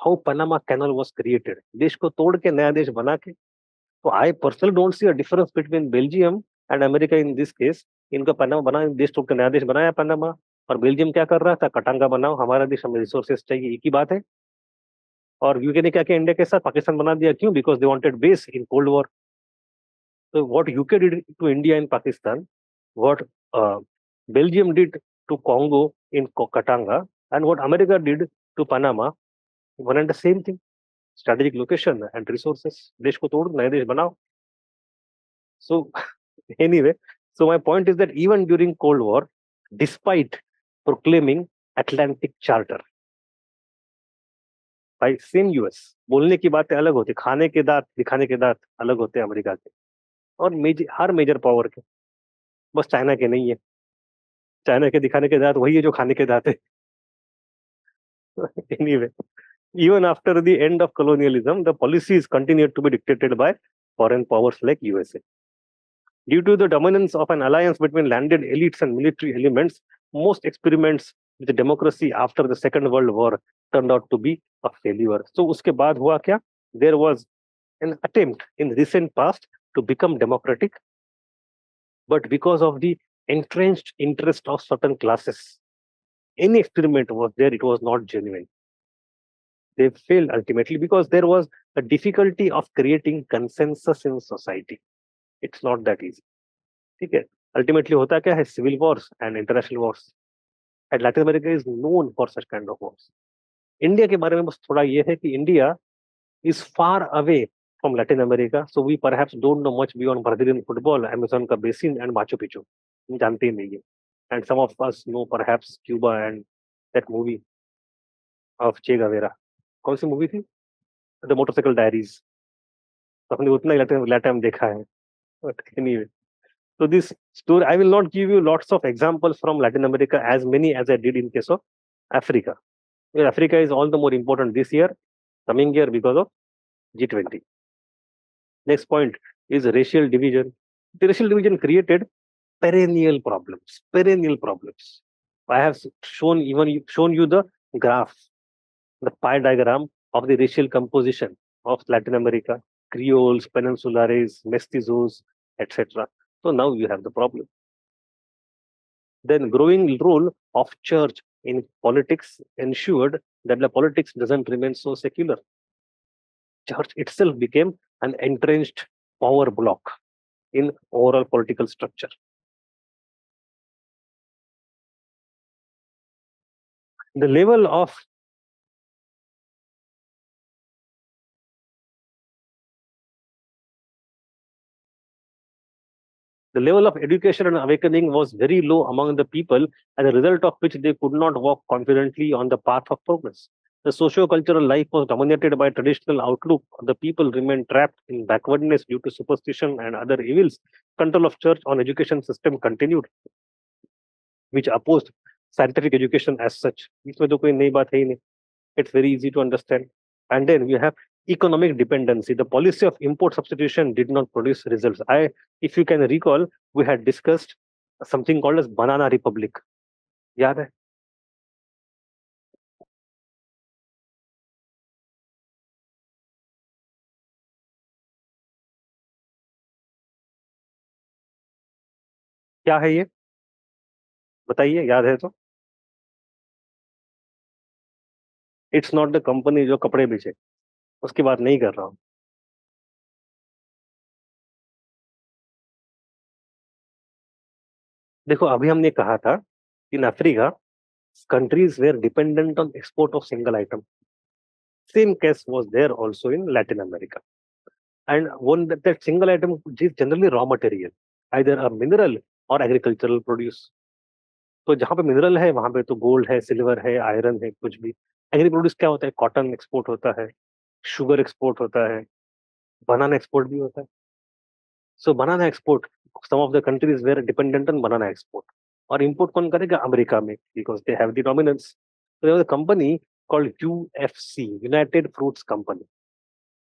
how Panama Canal was created. देश को तोड़ के नया देश बना के. So I personally don't see a difference between Belgium and America in this case. इनका Panama बना, देश टूट के नया देश बनाया पनामा। और बेल्जियम क्या कर रहा था, कटांगा बनाओ हमारा देश, हमें रिसोर्सेस चाहिए, एक ही बात है। और यूके ने क्या किया, इंडिया के साथ पाकिस्तान बना दिया, क्यों? Because they wanted base in cold war. So what UK did to India in Pakistan, what Belgium did to Congo in Katanga, and what America did to Panama, one and the same thing. Strategic location and resources. देश को तोड़ नए देश बनाओ. So anyway, so my point is that even during Cold War, despite proclaiming Atlantic Charter by same US, बोलने की बातें अलग होती, खाने के दांत दिखाने के दांत अलग होते हैं अमेरिका के और हर मेजर पावर के, बस चाइना के नहीं है। चाइना के दिखाने के दांत वही है जो खाने के दांत है। Anyway, even after the end of colonialism, the policies continued to be dictated by foreign powers like USA. Due to the dominance of an alliance between landed elites and military elements, most experiments with democracy after the Second World War turned out to be a failure. So उसके बाद हुआ क्या? There was an attempt in recent past to become democratic, but because of the entrenched interest of certain classes, any experiment was there, it was not genuine. They failed ultimately because there was a difficulty of creating consensus in society. It's not that easy. ठीक है, ultimately होता क्या है, civil wars and international wars, and Latin America is known for such kind of wars. India के बारे में बस थोड़ा ये है कि India is far away from Latin America, so we perhaps don't know much beyond Brazilian football, Amazon का basin and Machu Picchu. हम जानते ही नहीं है. And some of us know perhaps Cuba and that movie of Che Guevara. कौन सी movie थी? The Motorcycle Diaries. तो हमने उतना ही लैटम देखा है. But anyway, so this story, I will not give you lots of examples from Latin America, as many as I did in case of Africa. Well, Africa is all the more important this year, coming year, because of G20. Next point is racial division. The racial division created perennial problems. Perennial problems. I have shown you the graph, the pie diagram of the racial composition of Latin America, Creoles, Peninsulares, Mestizos, etc. So now you have the problem. Then growing role of church in politics ensured that the politics doesn't remain so secular. Church itself became an entrenched power block in overall political structure. The level of education and awakening was very low among the people, as a result of which they could not walk confidently on the path of progress. The socio-cultural life was dominated by traditional outlook. The people remained trapped in backwardness due to superstition and other evils. Control of church on education system continued, which opposed scientific education as such. इसमें तो कोई नई बात है ही नहीं. It's very easy to understand. And then we have economic dependency. The policy of import substitution did not produce results. If you can recall, we had discussed something called as banana republic. याद है? क्या है ये? बताइए, याद है तो. It's not the company जो कपड़े बेचे, उसकी बात नहीं कर रहा हूँ. देखो, अभी हमने कहा था in Africa countries were dependent on export of single item. Same case was there also in Latin America. And one that single item is generally raw material, either a mineral or agricultural produce. तो जहां पे mineral है वहां पे तो gold है, silver है, iron है, कुछ भी. एग्री प्रोड्यूस क्या होता है? कॉटन एक्सपोर्ट होता है, शुगर एक्सपोर्ट होता है, बनाना एक्सपोर्ट भी होता है. So banana export, some of the countries were dependent on banana export. और इंपोर्ट कौन करेगा? अमेरिका में, because they have the dominance. So there was a company called UFC, United Fruits Company,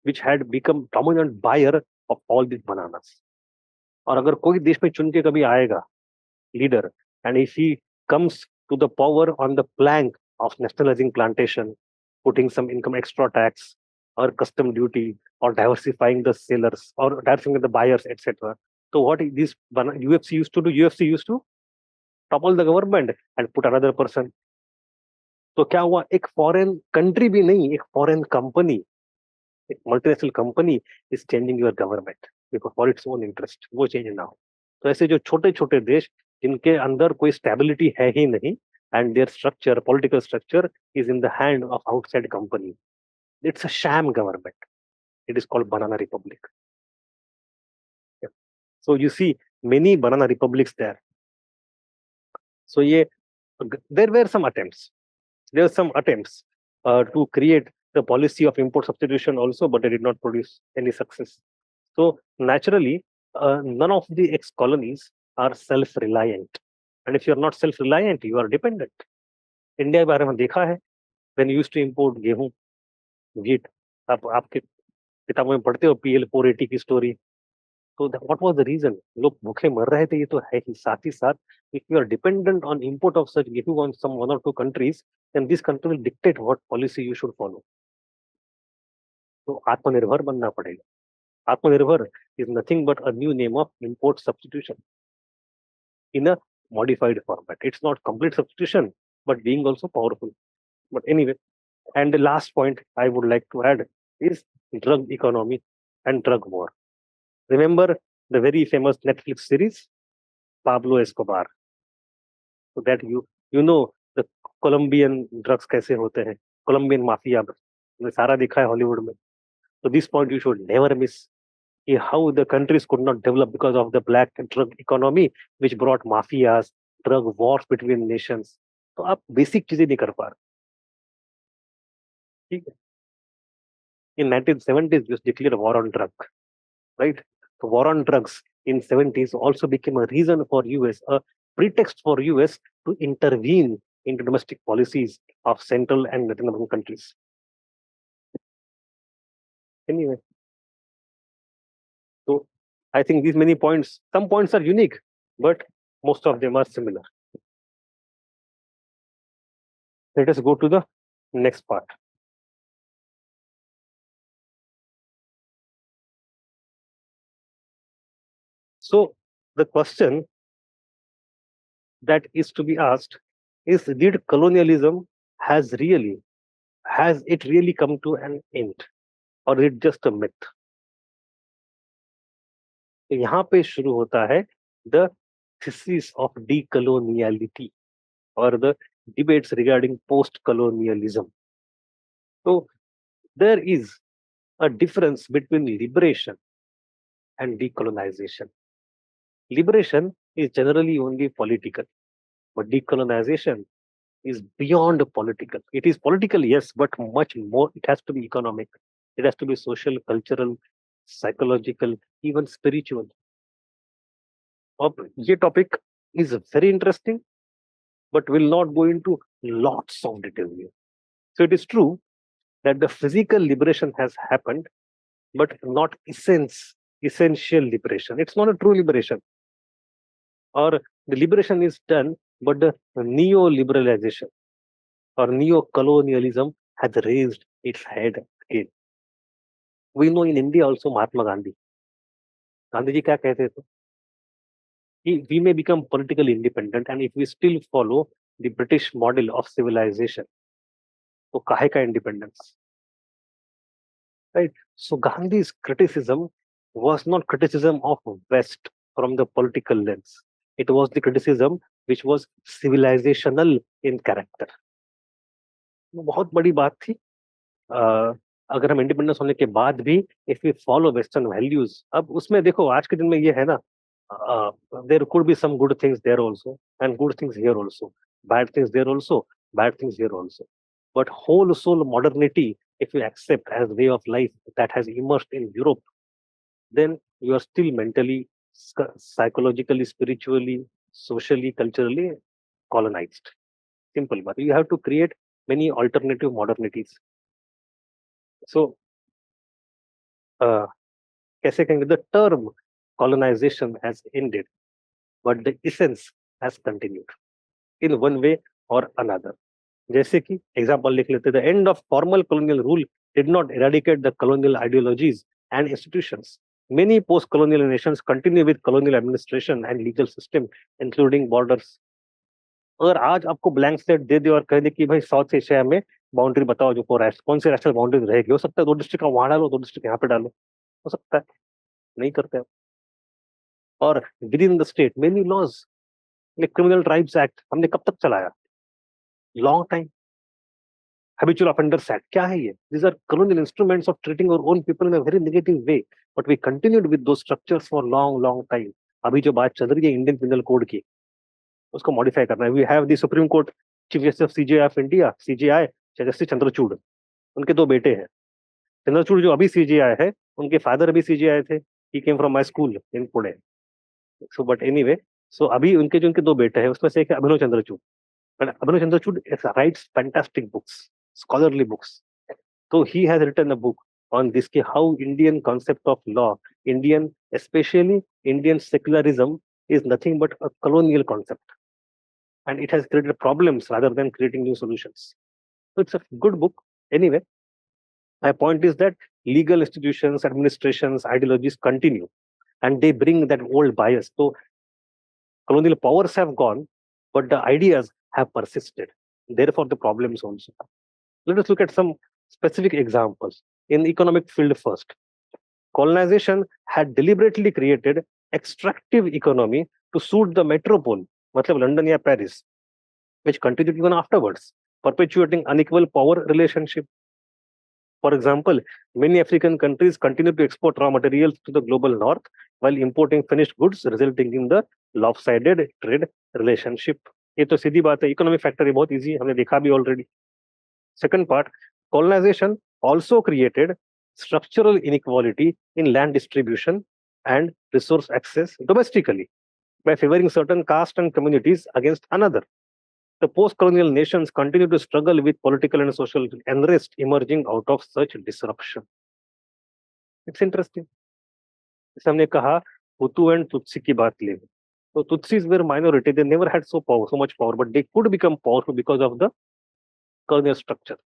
which had become dominant buyer of all these bananas. और अगर कोई देश में चुन के कभी आएगा leader, and if he comes to the power on the plank of nationalizing plantation, putting some income extra tax or custom duty, or diversifying the sellers or diversifying the buyers, etc., So what this UFC used to do, UFC used to topple the government and put another person. तो क्या हुआ, एक foreign country भी नहीं, एक foreign company, एक multinational company is changing your government because for its own interest, वो change ना हो। तो ऐसे जो छोटे छोटे देश जिनके अंदर कोई स्टेबिलिटी है ही नहीं, and their structure, political structure is in the hand of outside company, it's a sham government, it is called banana republic. So you see many banana republics there. So ये there were some attempts, there were some attempts to create the policy of import substitution also, but they did not produce any success. So naturally, none of the ex-colonies are self-reliant, and if you are not self-reliant, you are dependent. India के बारे में देखा है, when you used to import गेहूं, wheat, आप आपके किताबों में पढ़ते हो PL 480 की स्टोरी। तो what was the reason? लोग भूखे मर रहे थे, ये तो है ही। साथ ही साथ, if you are dependent on import of such gehu on some one or two countries, then this country will dictate what policy you should follow. तो आत्मनिर्भर बनना पड़ेगा। आत्मनिर्भर is nothing but a new name of import substitution in a modified format. It's not complete substitution, but being also powerful. But anyway, and the last point I would like to add is drug economy and drug war. Remember the very famous Netflix series Pablo Escobar? So that you know the Colombian drugs कैसे होते हैं, Colombian mafia, ने सारा देखा है Hollywood में। So this point you should never miss, how the countries could not develop because of the black drug economy, which brought mafias, drug wars between nations. तो आप बेसिक चीजें नहीं कर पा रहे, ठीक है। In 1970s, you declared a war on drug, right? The war on drugs in 70s also became a reason for US, a pretext for US to intervene into domestic policies of Central and Latin American countries. Anyway, so I think these many points, some points are unique, but most of them are similar. Let us go to the next part. So the question that is to be asked is, did colonialism has it really come to an end, or is it just a myth? तो यहाँ पे शुरू होता है the thesis of decoloniality or the debates regarding post-colonialism. So there is a difference between liberation and decolonization. Liberation is generally only political, but decolonization is beyond political. It is political, yes, but much more. It has to be economic. It has to be social, cultural, psychological, even spiritual. अब ये topic is very interesting, but will not go into lots of detail here. So it is true that the physical liberation has happened, but not essential liberation. It's not a true liberation. Or the liberation is done, but the neoliberalization or neo-colonialism has raised its head again. We know in India also Mahatma Gandhi. Gandhi ji क्या कहते थे? We may become politically independent, and if we still follow the British model of civilization, तो काहे का independence? Right? So Gandhi's criticism was not criticism of West from the political lens. It was the criticism which was civilizational in character. बहुत बड़ी बात थी। अगर हम independence होने के बाद भी if we follow western values, अब उसमें देखो आज के दिन में ये है ना, there could be some good things there also and good things here also, bad things there also, bad things here also, but whole sole modernity if you accept as way of life that has emerged in Europe, then you are still mentally, psychologically, spiritually, socially, culturally colonized. Simple, but you have to create many alternative modernities. So कैसे कहेंगे, the term colonization has ended, but the essence has continued in one way or another. जैसे कि example लिख लेते, the end of formal colonial rule did not eradicate the colonial ideologies and institutions, Many post-colonial nations continue with colonial administration and legal system, including borders. अगर आज आपको blank slate दे दे और कह दे कि भाई साउथ एशिया में बाउंड्री बताओ, जो कौन से नेशनल बाउंड्री रहेगी, हो सकता है 2 डिस्ट्रिक्ट वहां डालो, 2 डिस्ट्रिक्ट यहाँ पे डालो, हो सकता है, नहीं करते आप। और within the state many laws, criminal tribes act हमने कब तक चलाया? Long time. Habitual offenders act क्या है ये? These are colonial instruments of treating our own people in a very negative way, but we continued with those structures for long time. अभी जो बात चल रही है इंडियन पिनल कोड की, उसको मॉडिफाई करना है। We have the supreme court chief justice of CJI of India, CJI justice Chandrachud. उनके 2 बेटे हैं। चंद्रचूड़ जो अभी सीजेआई है, उनके फादर भी सीजेआई थे। He came from my school in Pune. So but anyway, so अभी उनके जो उनके 2 बेटे हैं, उसमें से एक है अभिनव Chandrachud. And Abhinav Chandrachud writes fantastic books, scholarly books. So he has written a book on this, ki how Indian concept of law, Indian, especially Indian secularism, is nothing but a colonial concept, and it has created problems rather than creating new solutions. So it's a good book. Anyway, my point is that legal institutions, administrations, ideologies continue, and they bring that old bias. So colonial powers have gone, but the ideas have persisted. Therefore, the problems also. Let us look at some specific examples. In the economic field first, colonization had deliberately created extractive economy to suit the metropole, matlab London या Paris, which continued even afterwards, perpetuating unequal power relationship. For example, many African countries continue to export raw materials to the global north while importing finished goods, resulting in the lopsided trade relationship. ये तो सीधी बात है, economic factor ये बहुत easy है, हमने देखा भी already. Second part, colonization also created structural inequality in land distribution and resource access domestically by favoring certain castes and communities against another. The post-colonial nations continue to struggle with political and social unrest emerging out of such disruption. It's interesting. जैसे हमने कहा Hutu and Tutsi की बात ले, so Tutsis were minority, they never had so much power, but they could become powerful because of the colonial structure.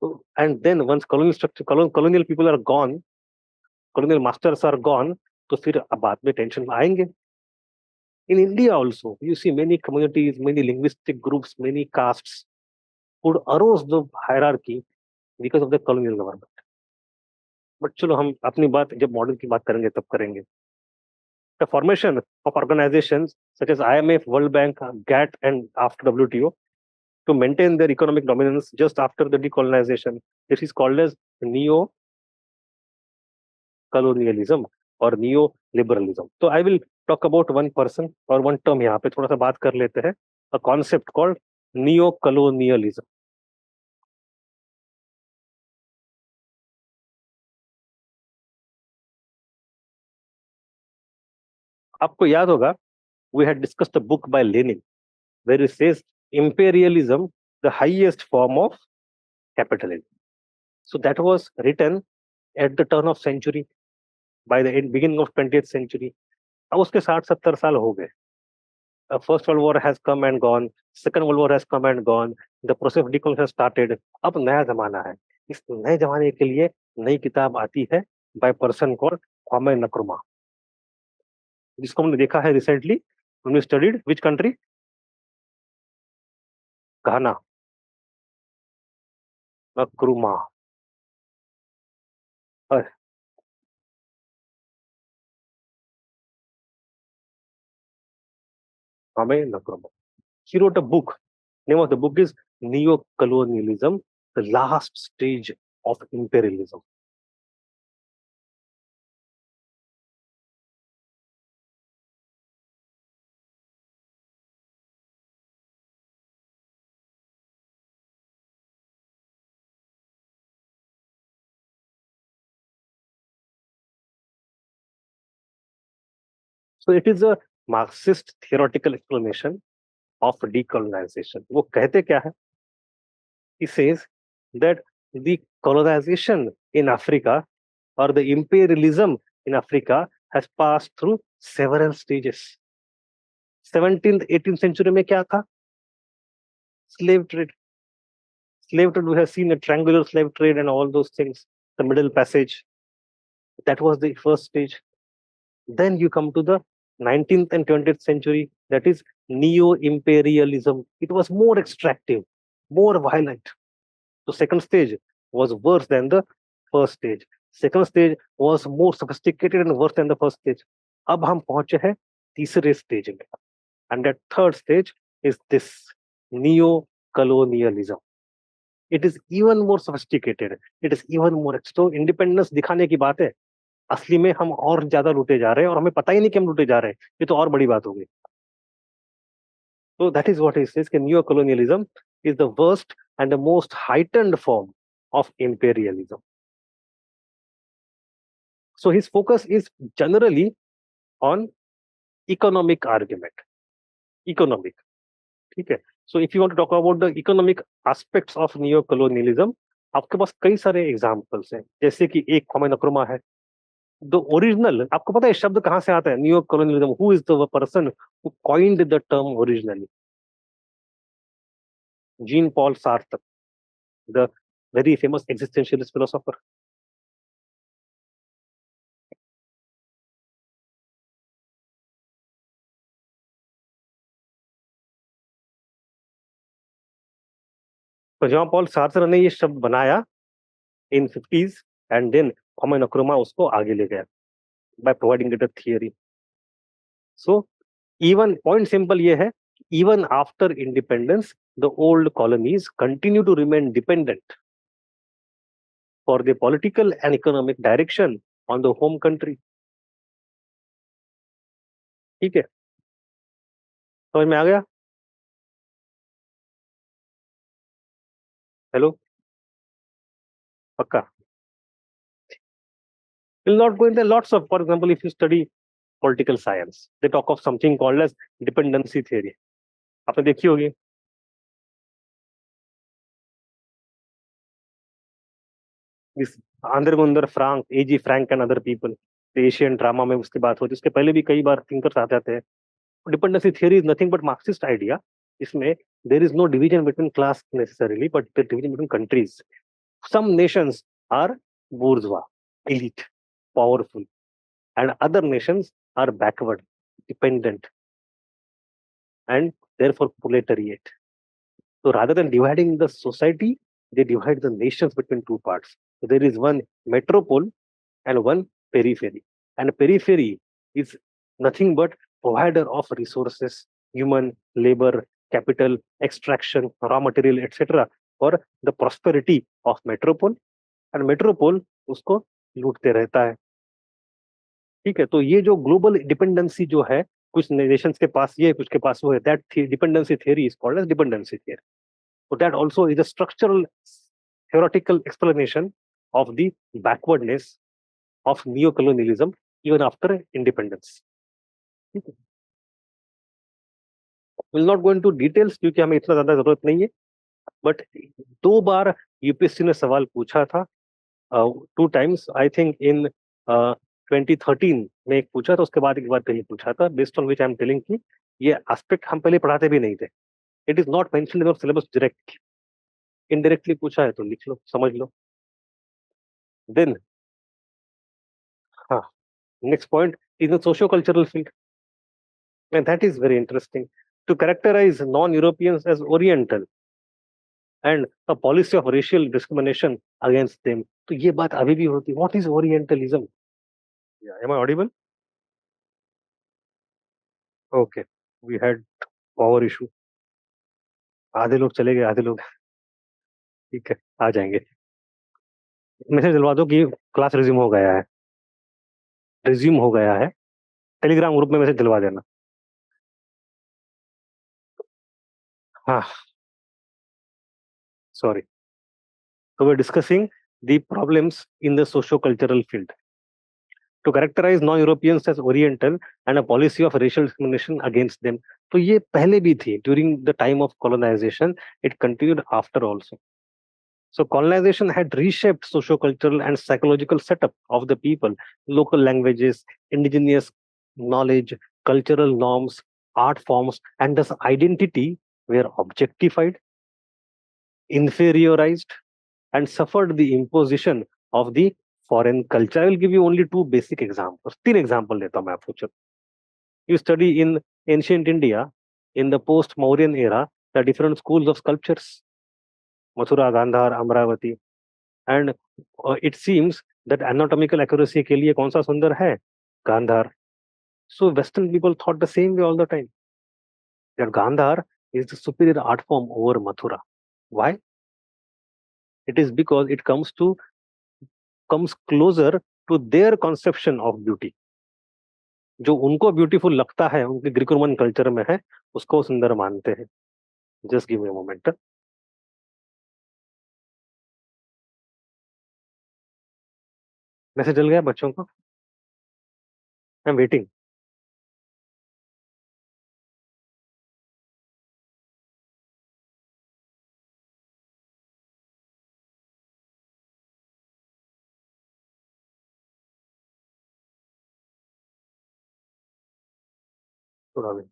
So, and then once colonial structure, colonial people are gone, colonial masters are gone, तो फिर अब बाद में tension आएंगे. In India also, you see many communities, many linguistic groups, many castes would arose the hierarchy because of the colonial government. But चलो हम अपनी बात जब मॉडल की बात करेंगे तब करेंगे. The formation of organizations such as IMF, World Bank, GATT, and after WTO to maintain their economic dominance just after the decolonization. This is called as neo-colonialism or neo-liberalism. So I will talk about one person or one term यहाँ पे थोड़ा सा बात कर लेते हैं. A concept called neo-colonialism. आपको याद होगा, we had discussed a book by Lenin where it says imperialism, the highest form of capitalism. So that was written at the turn of century, by the beginning of 20th century. अब उसके 60-70 साल हो गए. First World War has come and gone, Second World War has come and gone, the process of decolonization has started. अब नया जमाना है. इस नए जमाने के लिए नई किताब आती है by person called Kwame Nkrumah, जिसको हमने देखा है recently when we studied which country? Ghana. Nkrumah. Kwame Nkrumah. He wrote a book. Name of the book is Neo-Colonialism, the last stage of imperialism. So it is a Marxist theoretical explanation of decolonization. वो कहते क्या है? He says that the colonization in Africa or the imperialism in Africa has passed through several stages. 17th, 18th century में क्या था? Slave trade. Slave trade, we have seen a triangular slave trade and all those things, the Middle Passage. That was the first stage. Then you come to the 19th and 20th century, that is neo-imperialism. It was more extractive, more violent. So second stage was worse than the first stage. Second stage was more sophisticated and worse than the first stage. अब हम पहुंचे हैं तीसरे stage में, and that third stage is this neo-colonialism. It is even more sophisticated. It is even more extra. Independence दिखाने की बात है, असली में हम और ज्यादा लूटे जा रहे हैं और हमें पता ही नहीं कि हम लूटे जा रहे हैं. ये तो और बड़ी बात हो गई. So that is what he says, that neo-colonialism is the worst and the most heightened form of imperialism. So his focus is generally on economic argument. Economic. ठीक है. So if you want to talk about the economic aspects of neo-colonialism, आपके पास कई सारे examples हैं. जैसे कि एक क्वामे नक्रुमा है. The original, आपको पता है शब्द कहाँ से आता है? Neo-colonialism. Who is the person who coined the term originally? Jean-Paul Sartre, the very famous existentialist philosopher. तो Jean-Paul Sartre ने ये शब्द बनाया in 50s and then Kwame Nkrumah उसको आगे ले गया by providing it a theory. So even point simple ये है, even after independence, the old colonies continue to remain dependent for the political and economic direction on the home country. ठीक है, समझ में आ गया? हेलो, पक्का? Will not go into lots of, for example, if you study political science, they talk of something called as dependency theory. आपने देखी होगी. This Andre Gunder Frank, A.G. Frank and other people, the Asian drama में उसकी बात होती है. उसके पहले भी कई बार thinkers आ जाते हैं. Dependency theory is nothing but Marxist idea. इसमें there is no division between class necessarily, but the division between countries. Some nations are bourgeois, elite, powerful, and other nations are backward, dependent, and therefore proletariat. So rather than dividing the society, they divide the nations between two parts. So there is one metropole and one periphery. And periphery is nothing but provider of resources, human, labor, capital, extraction, raw material, etc. for the prosperity of metropole. And metropole उसको लूटते रहता है. ठीक है, तो ये जो global dependency जो है, कुछ नेशंस के पास ये, कुछ के पास वो है, that dependency theory is called as dependency theory. So that also is a structural theoretical explanation of the backwardness of neo-colonialism even after independence. Will not go into details क्योंकि हमें इतना ज्यादा जरूरत नहीं है. But 2 बार यूपीएससी ने सवाल पूछा था, 2 times I think in 2013 में एक पूछा था, उसके बाद एक बार कहीं पूछा था, based on which I am telling कि ये aspect हम पहले पढ़ाते भी नहीं थे. It is not mentioned in our syllabus directly. Indirectly पूछा है तो लिख लो, समझ लो. Then next point is the socio-cultural field, and that is very interesting. To characterize non-Europeans as Oriental and a policy of racial discrimination against them. तो ये बात अभी भी होती है. What is Orientalism? Yeah, am I audible? Okay, we had power issue. आधे लोग चले गए, आधे लोग ठीक है आ जाएंगे. मैसेज दिलवा दो कि क्लास रिज्यूम हो गया है. रिज्यूम हो गया है. टेलीग्राम ग्रुप में मैसेज दिलवा देना. हाँ, sorry. So we're discussing the problems in the socio-cultural field. To characterize non-Europeans as Oriental and a policy of racial discrimination against them. तो ये पहले भी थी during the time of colonization. It continued after also. So colonization had reshaped socio-cultural and psychological setup of the people. Local languages, indigenous knowledge, cultural norms, art forms, and thus identity were objectified, inferiorized, and suffered the imposition of the foreign culture. I will give you only two basic examples. तीन example देता हूँ मैं आपको. You study in ancient India, in the post-Mauryan era, the different schools of sculptures, Mathura, Gandhar, Amravati, and it seems that anatomical accuracy के लिए कौन सा सुंदर है? Gandhar. So Western people thought the same way all the time, that Gandhar is the superior art form over Mathura. Why? It is because it comes closer to their conception of beauty. जो उनको beautiful लगता है, उनके Greco Roman culture में है, उसको सुंदर मानते हैं. Just give me a moment. Message चल गया बच्चों को? I am waiting. थोड़ा वेट.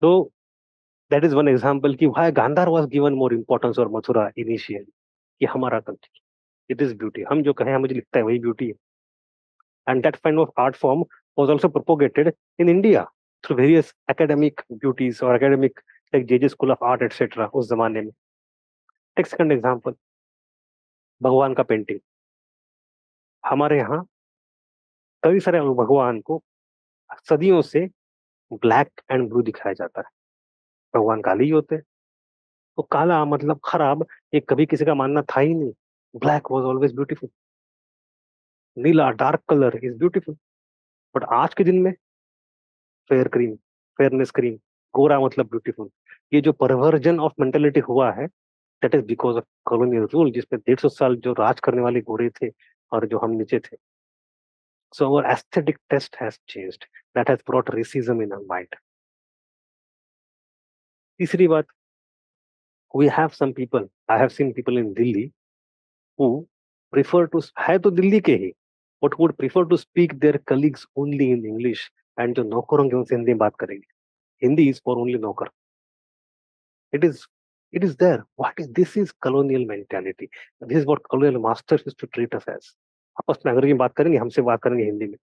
तो दैट इज वन एग्जांपल कि why Gandhara was given more importance और मथुरा इनिशियली, कि हमारा कल्चर, इट इज ब्यूटी. हम जो कहें मुझे लिखता है वही ब्यूटी है. And that kind of art form was also propagated in India through various academic beauties और academic like JJ school of art etcetera उस जमाने में. टेक सेकंड एग्जांपल, भगवान का पेंटिंग. हमारे यहाँ कई सारे भगवान को सदियों से ब्लैक एंड ब्लू दिखाया जाता है. भगवान काले ही होते हैं. तो काला मतलब खराब, ये कभी किसी का मानना था ही नहीं. Black was always beautiful. Neela dark colour is beautiful. But आज के दिन में फेयर क्रीम, फेयरनेस क्रीम, गोरा मतलब ब्यूटीफुल. ये जो परवर्जन ऑफ मेंटेलिटी हुआ है, that is because of colonial rule, जिसमें 150 साल जो राज करने वाले गोरे थे और जो हम नीचे थे. So our aesthetic taste has changed, that has brought racism in our mind. तीसरी बात, we have some people, I have seen people in Delhi who prefer to, है तो दिल्ली के ही, but would prefer to speak their colleagues only in English, and जो नौकर होंगे उनसे हिंदी में बात करेंगे. हिंदी is for only नौकर. it is it is there. What is this? Is colonial mentality. This is what colonial masters used to treat us as. आपस में अंग्रेजी में बात करेंगे, हमसे बात करेंगे हिंदी में.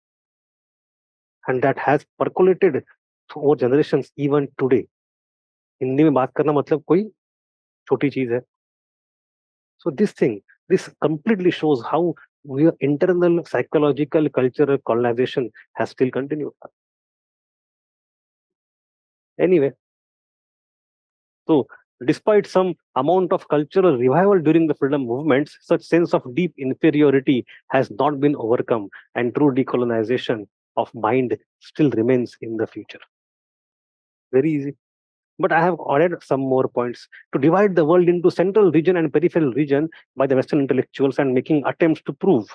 And that has percolated through our generations even today. Hindi में बात करना मतलब कोई छोटी चीज है. So this completely shows how your internal psychological cultural colonization has still continued. Anyway, so despite some amount of cultural revival during the freedom movements, such sense of deep inferiority has not been overcome, and true decolonization of mind still remains in the future. Very easy. But I have added some more points to divide the world into central region and peripheral region by the Western intellectuals, and making attempts to prove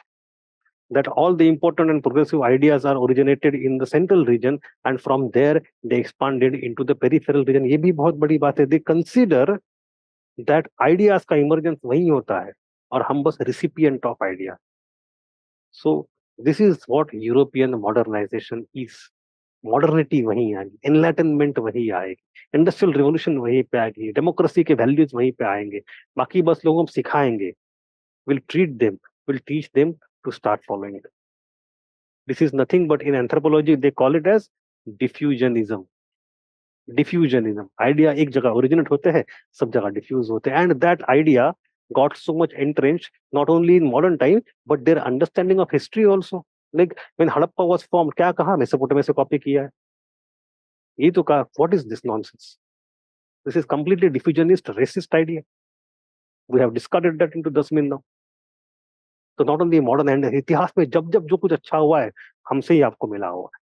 that all the important and progressive ideas are originated in the central region, and from there they expanded into the peripheral region. ये भी बहुत बड़ी बात है. They consider that ideas का emergence वहीं होता है और हम बस recipient of idea. So this is what European modernization is. Modernity वहीं आएगी, एनलाइटनमेंट वहीं आएगी, इंडस्ट्रियल रिवोल्यूशन वहीं पे आएगी, डेमोक्रेसी के वैल्यूज वहीं पे आएंगे. बाकी बस लोगों को सिखाएंगे. Will treat them, will teach them to start following. This is nothing but in anthropology they call it as diffusionism. Diffusionism. Idea एक जगह originate होते हैं, सब जगह diffuse होते हैं. And that idea got so much entrenched not only in modern time but their understanding of history also. Like when Harappa was formed, क्या कहा? मेसोपोटामिया से कॉपी किया है. ये तो कहा. What is this nonsense? This is completely diffusionist, racist idea. We have discarded that into dustbin now. तो not only modern and इतिहास में जब जब जो कुछ अच्छा हुआ है हमसे ही आपको मिला हुआ है,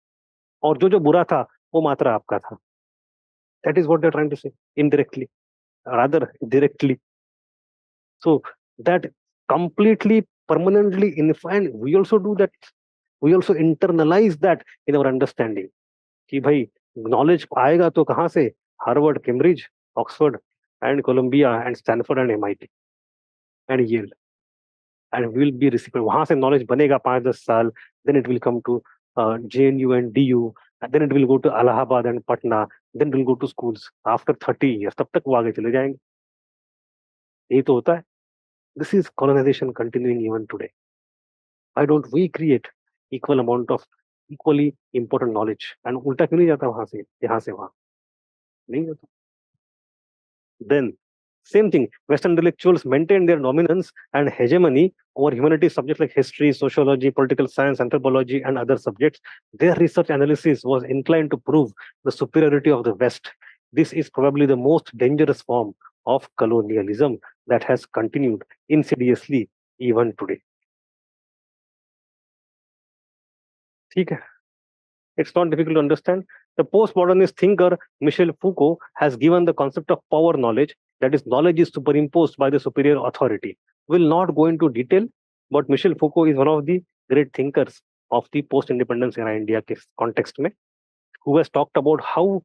और जो जो बुरा था वो मात्र आपका था. That is what they are trying to say indirectly, rather directly. So that completely permanently infine, we also do that. We also internalize that in our understanding कि भाई नॉलेज आएगा तो कहाँ से? Harvard, Cambridge, Oxford and Columbia and Stanford and MIT and Yale, and will be recipient. वहां से knowledge बनेगा 5-10 साल. then it will come to JNU and DU, and then it will go to Allahabad and Patna, then it will go to schools after 30 years. तब तक वो आगे चले जाएंगे. यही तो होता है. This is colonization continuing even today. Why don't we create equal amount of equally important knowledge? And उल्टा क्यों नहीं जाता वहां से यहाँ से वहां? नहीं जाता. Then, same thing, Western intellectuals maintained their dominance and hegemony over humanities subjects like history, sociology, political science, anthropology, and other subjects. Their research analysis was inclined to prove the superiority of the West. This is probably the most dangerous form of colonialism that has continued insidiously even today. ठीक है. It's not difficult to understand. The postmodernist thinker Michel Foucault has given the concept of power knowledge, that is, knowledge is superimposed by the superior authority. We'll not go into detail, but Michel Foucault is one of the great thinkers of the post-independence era India के context में, who has talked about how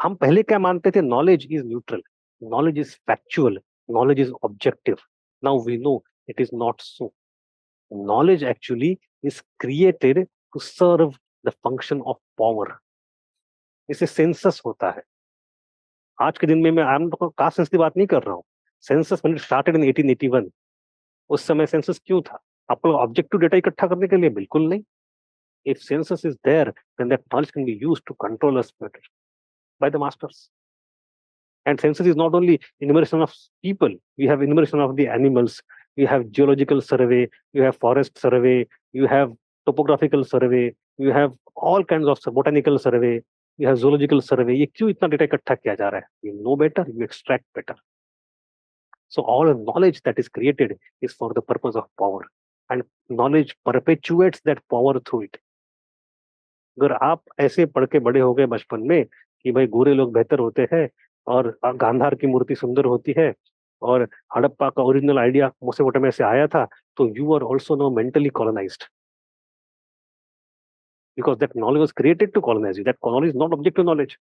हम पहले क्या मानते थे, knowledge is neutral, knowledge is factual, knowledge is objective. Now we know it is not so. Knowledge actually is created to serve the function of power. इसे census होता है. आज के दिन में मैं आम तो कास्ट सेंस की बात नहीं कर रहा हूँ. Census when it started in 1881, उस समय सेंसस क्यों था? आपको ऑब्जेक्टिव डेटा इकट्ठा करने के लिए? बिल्कुल नहीं. If census is there, then that knowledge can be used to control us better by the masters. And census is not only enumeration of people, we have enumeration of the animals, you have geological survey, you have forest survey, you have topographical survey, you have all kinds of botanical survey, you have zoological survey. ये क्यों इतना data इकट्ठा किया जा रहा है? You know better, you extract better. So all the knowledge that is created is for the purpose of power, and knowledge perpetuates that power through it. अगर आप ऐसे पढ़ के बड़े हो गए बचपन में कि भाई गोरे लोग बेहतर होते हैं और गांधार की मूर्ति सुंदर होती है और हड़प्पा का ओरिजिनल आइडिया मेसोपोटामिया से आया था, तो you are also now mentally colonised, because that knowledge was created to colonize you. That knowledge is not objective knowledge,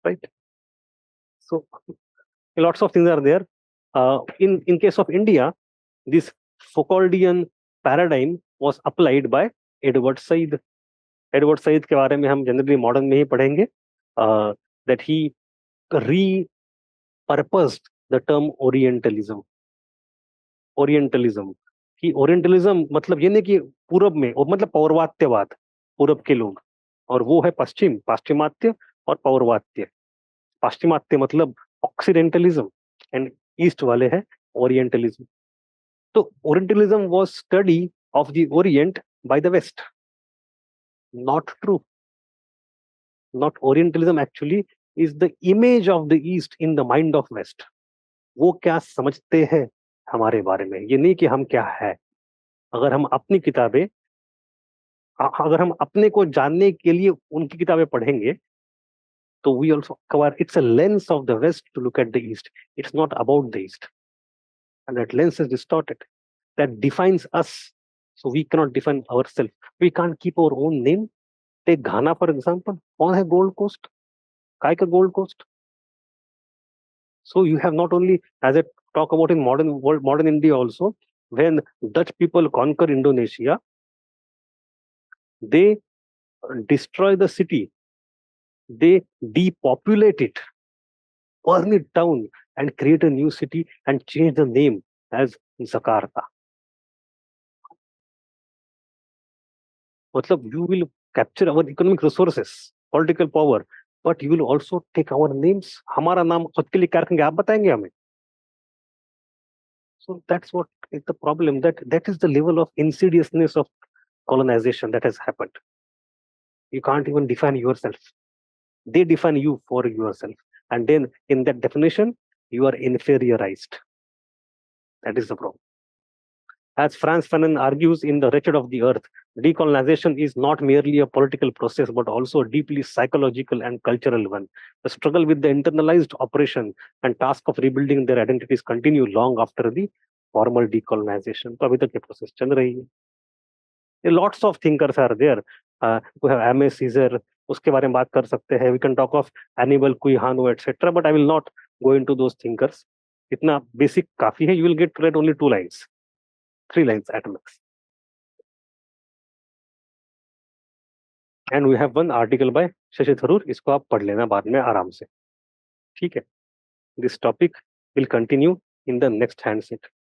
right? So lots of things are there. In case of India, this Foucauldian paradigm was applied by Edward Said. Edward Said के बारे में हम generally modern में ही पढ़ेंगे, that he repurposed the term orientalism. Orientalism कि orientalism मतलब ये नहीं कि पूरब में, और मतलब पौर्वात्यवाद, पूरब के लोग, और वो है पश्चिम, पाश्चिमात्य और पौर्वात्य. पाश्चिमात्य मतलब ऑक्सीडेंटलिज्म एंड ईस्ट वाले है ओरिएंटलिज्म. तो orientalism was study of the orient by the west. Not true. Not Orientalism actually is the image of the East in the mind of West. वो क्या समझते हैं हमारे बारे में, ये नहीं कि हम क्या है. अगर हम अपनी किताबें, अगर हम अपने को जानने के लिए उनकी किताबें पढ़ेंगे, तो we also cover, it's a lens of the West to look at the East. It's not about the East. And that lens is distorted. That defines us. So we cannot define ourselves. We can't keep our own name. Take Ghana for example. कौन है gold coast? काय का gold coast? So you have not only, as I talk about in modern world, modern India also, when Dutch people conquer Indonesia, they destroy the city, they depopulate it, burn it down, and create a new city and change the name as Jakarta. मतलब you will capture our economic resources, political power, but you will also take our names. हमारा नाम खुद के लिए क्या रखेंगे, आप बताएंगे हमें? So that's what is the problem. That is the level of insidiousness of colonization that has happened. You can't even define yourself. They define you for yourself. And then in that definition, you are inferiorized. That is the problem. As Frantz Fanon argues in The Wretched of the Earth, decolonization is not merely a political process, but also a deeply psychological and cultural one. The struggle with the internalized oppression and task of rebuilding their identities continue long after the formal decolonization. तो अभी तक ये process चल रही है. Lots of thinkers are there. We have M.A. Caesar, उसके बारे में बात कर सकते हैं. We can talk of Hannibal, Quijano, etc. But I will not go into those thinkers. इतना basic काफी है. You will get to read only 2 lines, 3 lines at max. And we have one article by Shashi Tharoor. इसको आप पढ़ लेना बाद में आराम से. ठीक है. This topic will continue in the next handset.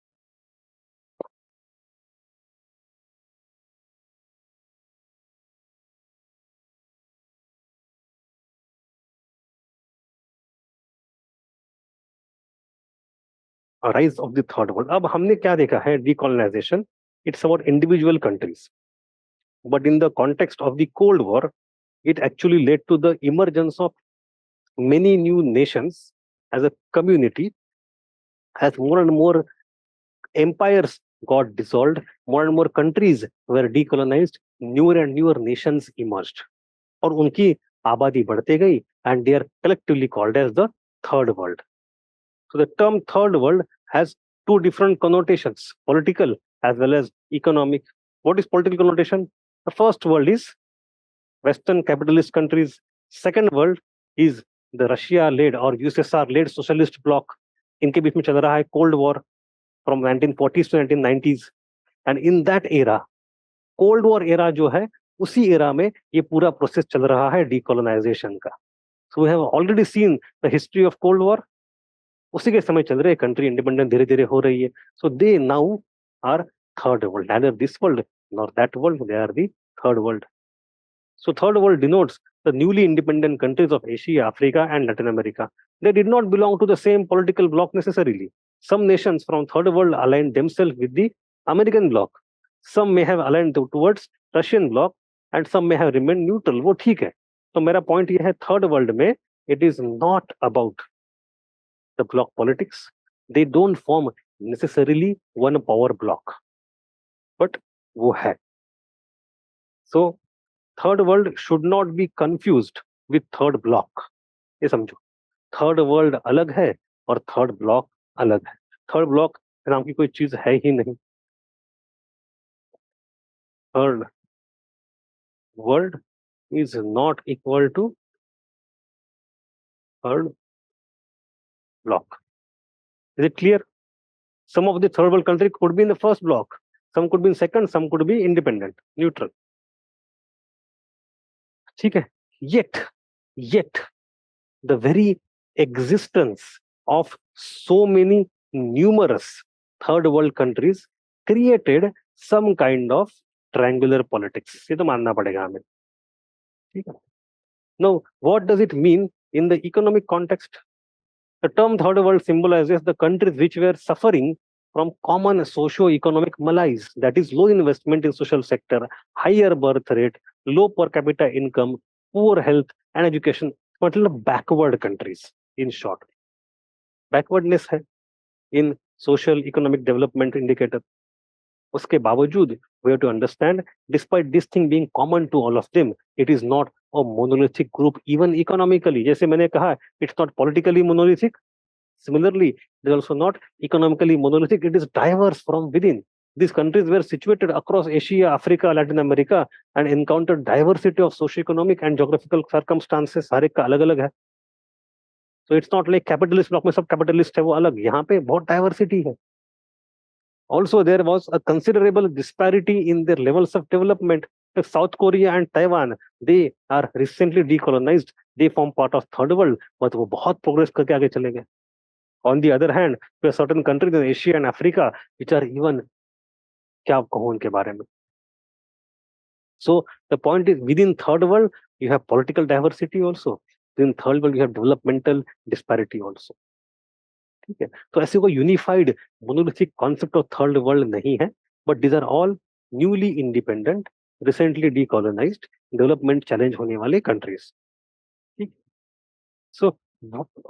Rise of the third world. अब हमने क्या देखा है, decolonisation, it's about individual countries, but in the context of the cold war it actually led to the emergence of many new nations as a community. As more and more empires got dissolved, more and more countries were decolonized, newer and newer nations emerged, और उनकी आबादी बढ़ते गई, and they are collectively called as the third world. So the term third world has two different connotations, political as well as economic. What is political connotation? The first world is Western capitalist countries. Second world is the Russia-led or USSR-led socialist bloc. इनके बीच में चल रहा है cold war from 1940s to 1990s, and in that era, cold war era जो है, उसी era में ये पूरा प्रोसेस चल रहा है डीकोलोनाइजेशन का. So we have already seen the history of cold war. उसी के समय चल रहे, कंट्री इंडिपेंडेंट धीरे धीरे हो रही है. So they now are third world, neither this world nor that world, they are the third world. So third world denotes the newly independent countries of Asia, Africa, and Latin America. They did not belong to the same political bloc necessarily. Some nations from third world aligned themselves with the American bloc. Some may have aligned towards Russian bloc, and some may have remained neutral. वो ठीक है. तो मेरा point ये है, third world में it is not about the bloc politics. They don't form necessarily one power bloc, but वो है. So third world should not be confused with third block. ये समझो, थर्ड वर्ल्ड अलग है और थर्ड ब्लॉक अलग है. थर्ड ब्लॉक नाम की कोई चीज है ही नहीं. Third world is not equal to third bloc. Is it clear? Some of the third world country could be in the first bloc, some could be in second, some could be independent, neutral. ठीक है. Yet the very existence of so many numerous third world countries created some kind of triangular politics. ये तो मानना पड़ेगा हमें. ठीक है. Now, what does it mean in the economic context? The term third world symbolizes the countries which were suffering from common socio-economic malaise, that is low investment in social sector, higher birth rate, low per capita income, poor health and education. मतलब backward countries, in short. Backwardness है in social economic development indicator. उसके बावजूद we have to understand, despite this thing being common to all of them, it is not a monolithic group even economically. जैसे मैंने कहा, it's not politically monolithic. Similarly, it is also not economically monolithic. It is diverse from within. These countries were situated across Asia, Africa, Latin America, and encountered diversity of socio-economic and geographical circumstances. हर एक का अलग-अलग है. So it's not like capitalist block में सब capitalist है, वो अलग. यहाँ पे बहुत diversity है. Also, there was a considerable disparity in their levels of development. Like South Korea and Taiwan, they are recently decolonized. They form part of third world, but वो बहुत progress करके आगे चले गए. On the other hand, there are certain countries in Asia and Africa which are even, क्या कहूँ उनके बारे में. So the point is, within third world you have political diversity also. Within third world you have developmental disparity also. ठीक है. तो ऐसे कोई unified monolithic concept of third world नहीं है, but these are all newly independent, recently decolonised, development challenge होने वाले countries. ठीक. सो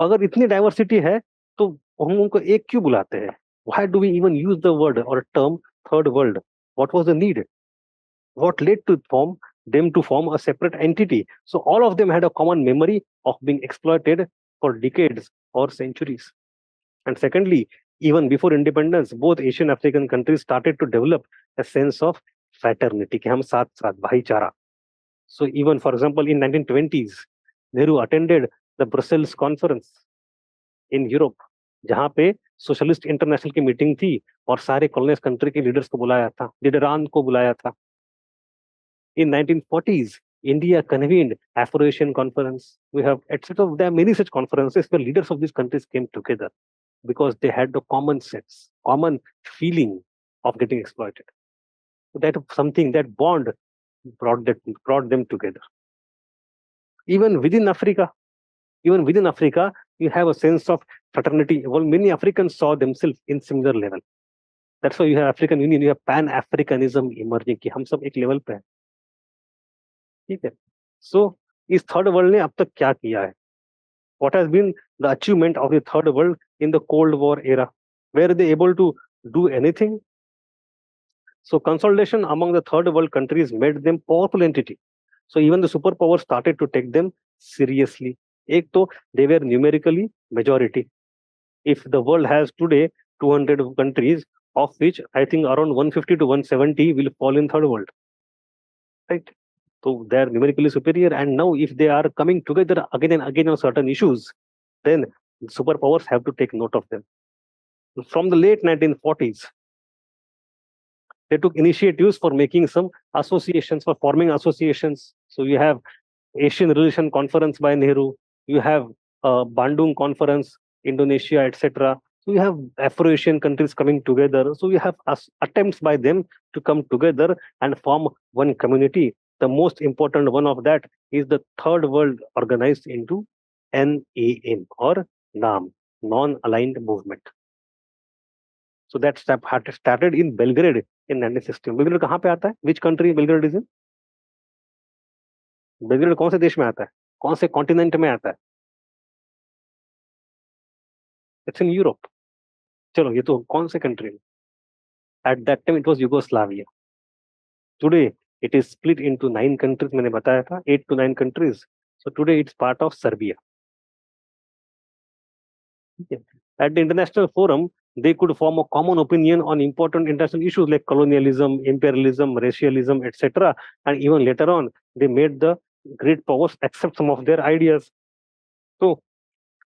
अगर इतनी डाइवर्सिटी है तो हम उनको एक क्यों बुलाते हैं? Why do we even use the word और term third world? What was the need? What led to them to form a separate entity? So all of them had a common memory of being exploited for decades or centuries. And secondly, even before independence, both Asian African countries started to develop a sense of fraternity, कि हम साथ साथ, भाईचारा. So even for example in 1920s, Nehru attended the Brussels conference in Europe, जहाँ पे socialist international की meeting थी और सारे कॉलोनियल कंट्री के लीडर्स को बुलाया था, लीडरान को बुलाया था. In 1940s, India convened Afro-Asian Conference. We have, etc. There are many such conferences where leaders of these countries came together because they had the common sense, common feeling of getting exploited. So that something, that bond brought them together. Even within Africa, you have a sense of fraternity. Well, many Africans saw themselves in similar level. That's why you have African Union, you have Pan Africanism emerging कि हम सब एक level पे हैं, ठीक है. So इस third world ने अब तक क्या किया है? What has been the achievement of the third world in the Cold War era? Were they able to do anything? So consolidation among the third world countries made them powerful entity. So even the superpowers started to take them seriously. एक तो they were numerically majority. If the world has today 200 countries, of which I think around 150 to 170 will fall in third world, right? So they are numerically superior, and now if they are coming together again and again on certain issues, then superpowers have to take note of them. From the late 1940s, they took initiatives for making some associations, for forming associations. So you have Asian Relation Conference by Nehru, you have Bandung Conference, Indonesia, etc. So you have Afro-Asian countries coming together. So you have attempts by them to come together and form one community. The most important one of that is the Third World organized into NAM or NAM, Non-Aligned Movement. So that step had started in Belgrade in 1960. Belgrade कहाँ पे आता है? Which country Belgrade is in? Belgrade कौन से देश में आता है? कौन से कॉन्टिनेंट में आता है? It's in Europe. चलो ये तो कौन से कंट्री में? Eight that time it was Yugoslavia. Today it is split into 9 countries. मैंने बताया था 8 to 9 countries. So today it's part of Serbia. At the international forum, they could form a common opinion on important international issues like colonialism, imperialism, racialism, etc. And even later on, they made the great powers accept some of their ideas. So,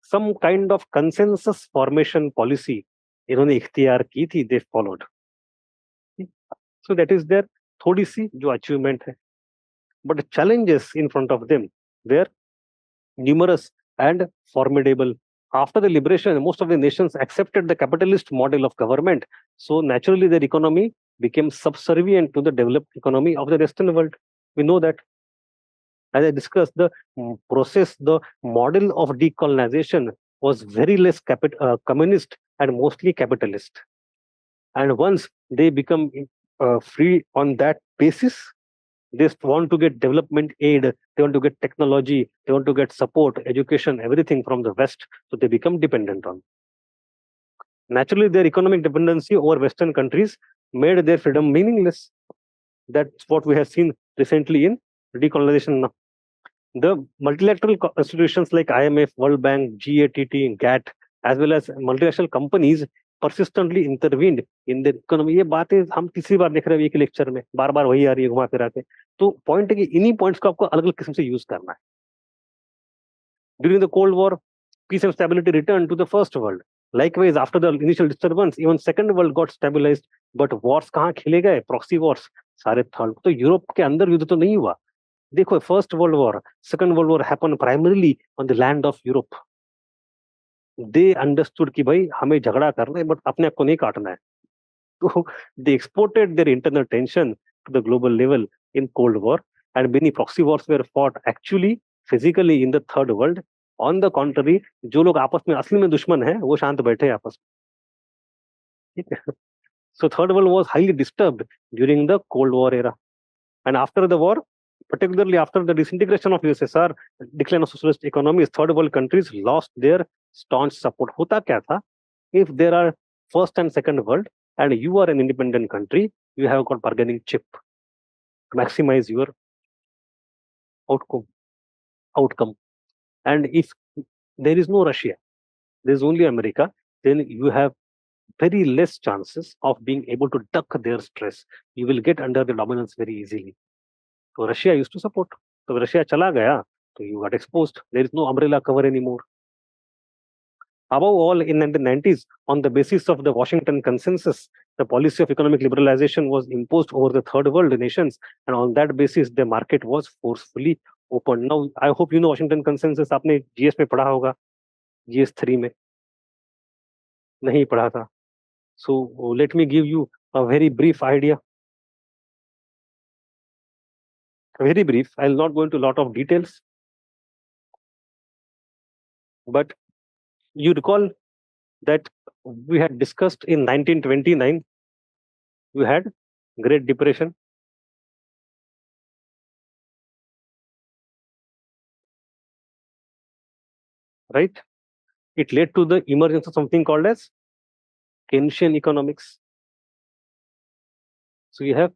some kind of consensus formation policy इन्होंने इख्तियार की थी, they followed. So that is their थोड़ी सी जो achievement है. But the challenges in front of them were numerous and formidable. After the liberation, most of the nations accepted the capitalist model of government. So naturally, their economy became subservient to the developed economy of the Western world. We know that. As I discussed, the process, the model of decolonization was very less communist and mostly capitalist. And once they become free on that basis, they want to get development aid, they want to get technology, they want to get support, education, everything from the West. So they become dependent on. Naturally, their economic dependency over Western countries made their freedom meaningless. That's what we have seen recently in decolonization now. The multilateral institutions like IMF, World Bank, GATT, GATT, as well as multinational companies persistently intervened in the economy. ये बातें हम तीसरी बार देख रहे हैं एक lecture में, बार बार वही आ रही है घुमा फिरा के. तो पॉइंट है कि इन्हीं पॉइंट्स को आपको अलग अलग किस्म से यूज करना है. During the Cold War, peace and stability returned to the first world. Likewise, after the initial disturbance, even second world got stabilized. But wars कहाँ खेले गए? Proxy wars सारे थर्ड. तो यूरोप के अंदर युद्ध तो नहीं हुआ. देखो, first world war, second world war happen primarily on the land of Europe. They understood कि भाई हमें झगड़ा करना है बट अपने आप को नहीं काटना है. तो they exported their internal tension to the global level in cold war and many proxy wars were fought actually physically in the third world. On the contrary, जो लोग आपस में असली में दुश्मन है वो शांत बैठे आपस में, ठीक है. So third world was highly disturbed during the cold war era. And after the war, particularly after the disintegration of USSR, decline of socialist economies, third world countries lost their staunch support. होता क्या था? If there are first and second world and you are an independent country, you have got bargaining chip to maximize your outcome. And if there is no Russia, there is only America, then you have very less chances of being able to duck their stress. You will get under the dominance very easily. So Russia used to support. So Russia chala gaya, so you got exposed. There is no umbrella cover anymore. Above all, in the 1990s, on the basis of the Washington Consensus, the policy of economic liberalization was imposed over the third world nations, and on that basis, the market was forcefully opened. Now, I hope you know Washington Consensus. आपने GS में पढ़ा होगा, GS 3 में नहीं पढ़ा था. So let me give you a very brief idea. Very brief. I'll not go into a lot of details, but you recall that we had discussed in 1929. We had Great Depression, right? It led to the emergence of something called as Keynesian economics. So you have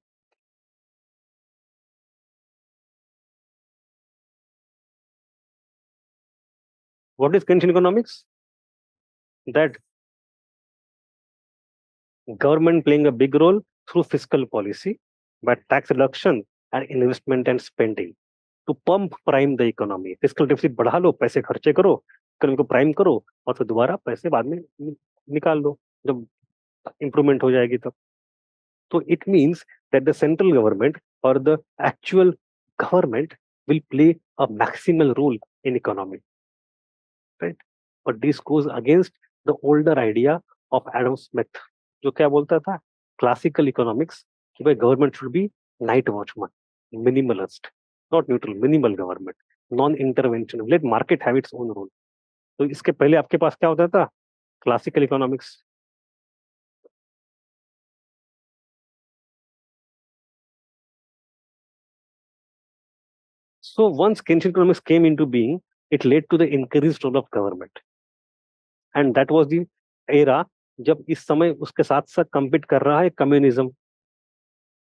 what is Keynesian economics? That government playing a big role through fiscal policy by tax reduction and investment and spending to pump prime the economy. Fiscal deficit बढ़ा लो, पैसे खर्चे करो, economy को prime करो और फिर दोबारा पैसे बाद में निकाल दो जब इंप्रूवमेंट हो जाएगी तब. So it means that the central government or the actual government will play a maximal role in economy, right? But this goes against the older idea of Adam Smith, जो क्या बोलता था? Classical economics कि भाई government should be night watchman, minimalist, not neutral, minimal government, non-intervention, let market have its own role. तो इसके पहले आपके पास क्या होता था? Classical economics. So once Keynesian economics came into being, it led to the increased role of government. And that was the era जब इस समय उसके साथ साथ compete कर रहा है communism.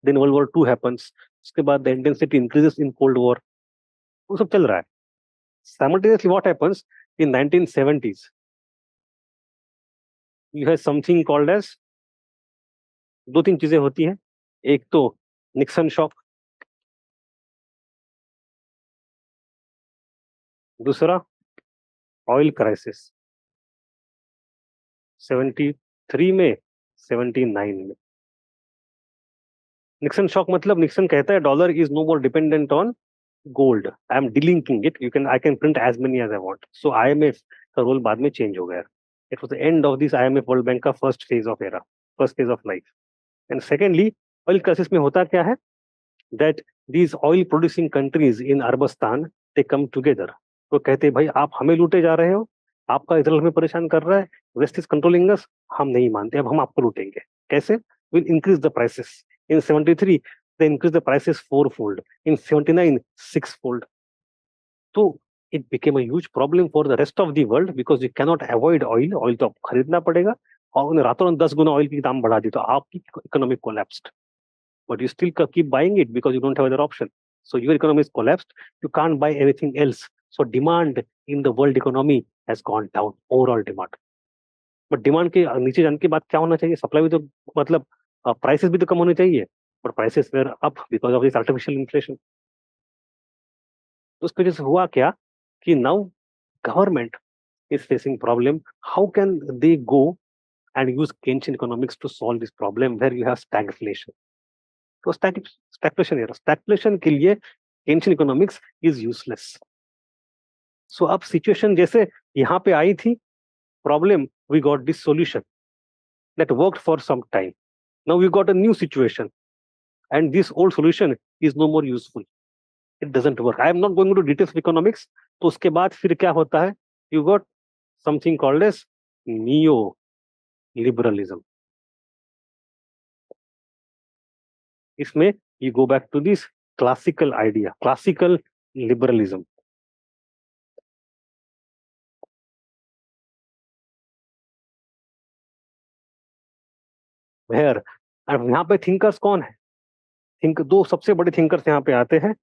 Then World War II happens. उसके बाद the intensity increases in Cold War. वो सब चल रहा है. Simultaneously, what happens in 1970s? You have something called as दो तीन चीजें होती हैं. एक तो निक्सन शॉक, दूसरा ऑयल क्राइसिस 73 में 79 में. निक्सन शॉक मतलब निक्सन कहता है dollar is no more dependent on gold, I am delinking it, you can I can print as many as I want. So IMF का रोल बाद में change हो गया. It was the end of this IMF world bank का first phase of era, first phase of life. And secondly, oil crisis में होता क्या है? That these oil producing countries in अरबस्तान दे कम टुगेदर. वो कहते हैं भाई आप हमें लूटे जा रहे हो, आपका इजराइल हमें परेशान कर रहा है, वेस्ट इज कंट्रोलिंग अस, हम नहीं मानते, अब हम आपको लूटेंगे. कैसे? Will increase the prices. In 73, they increased the prices fourfold. In 79, sixfold. So it became a huge problem for the rest of the world because you cannot avoid oil. Oil तो आपको खरीदना पड़ेगा और उन्हें रातों रात 10 गुना ऑयल की दाम बढ़ा दी तो आपकी economy collapsed. But you still keep buying it because you don't have other option. So your economy is collapsed. You can't buy anything else. So demand in the world economy has gone down. Overall demand. But demand के नीचे जाने के बाद क्या होना चाहिए? Supply भी तो मतलब प्राइसेस भी तो कम होने चाहिए. But prices were up because of this artificial inflation. तो उसकी वजह से हुआ क्या कि now government is facing problem. How can they go and use Keynesian economics to solve this problem where you have stagflation? तो stagflation era, stagflation के लिए Keynesian economics is useless. So अब situation जैसे यहाँ पे आई थी problem, we got this solution that worked for some time. Now we got a new situation. And this old solution is no more useful. It doesn't work. I am not going into details of economics. तो उसके बाद फिर क्या होता है? You got something called as neo-liberalism. इसमें you go back to this classical idea, classical liberalism. Where अब यहाँ पे thinkers कौन है? दो सबसे बड़े thinkers यहाँ पे आते हैं.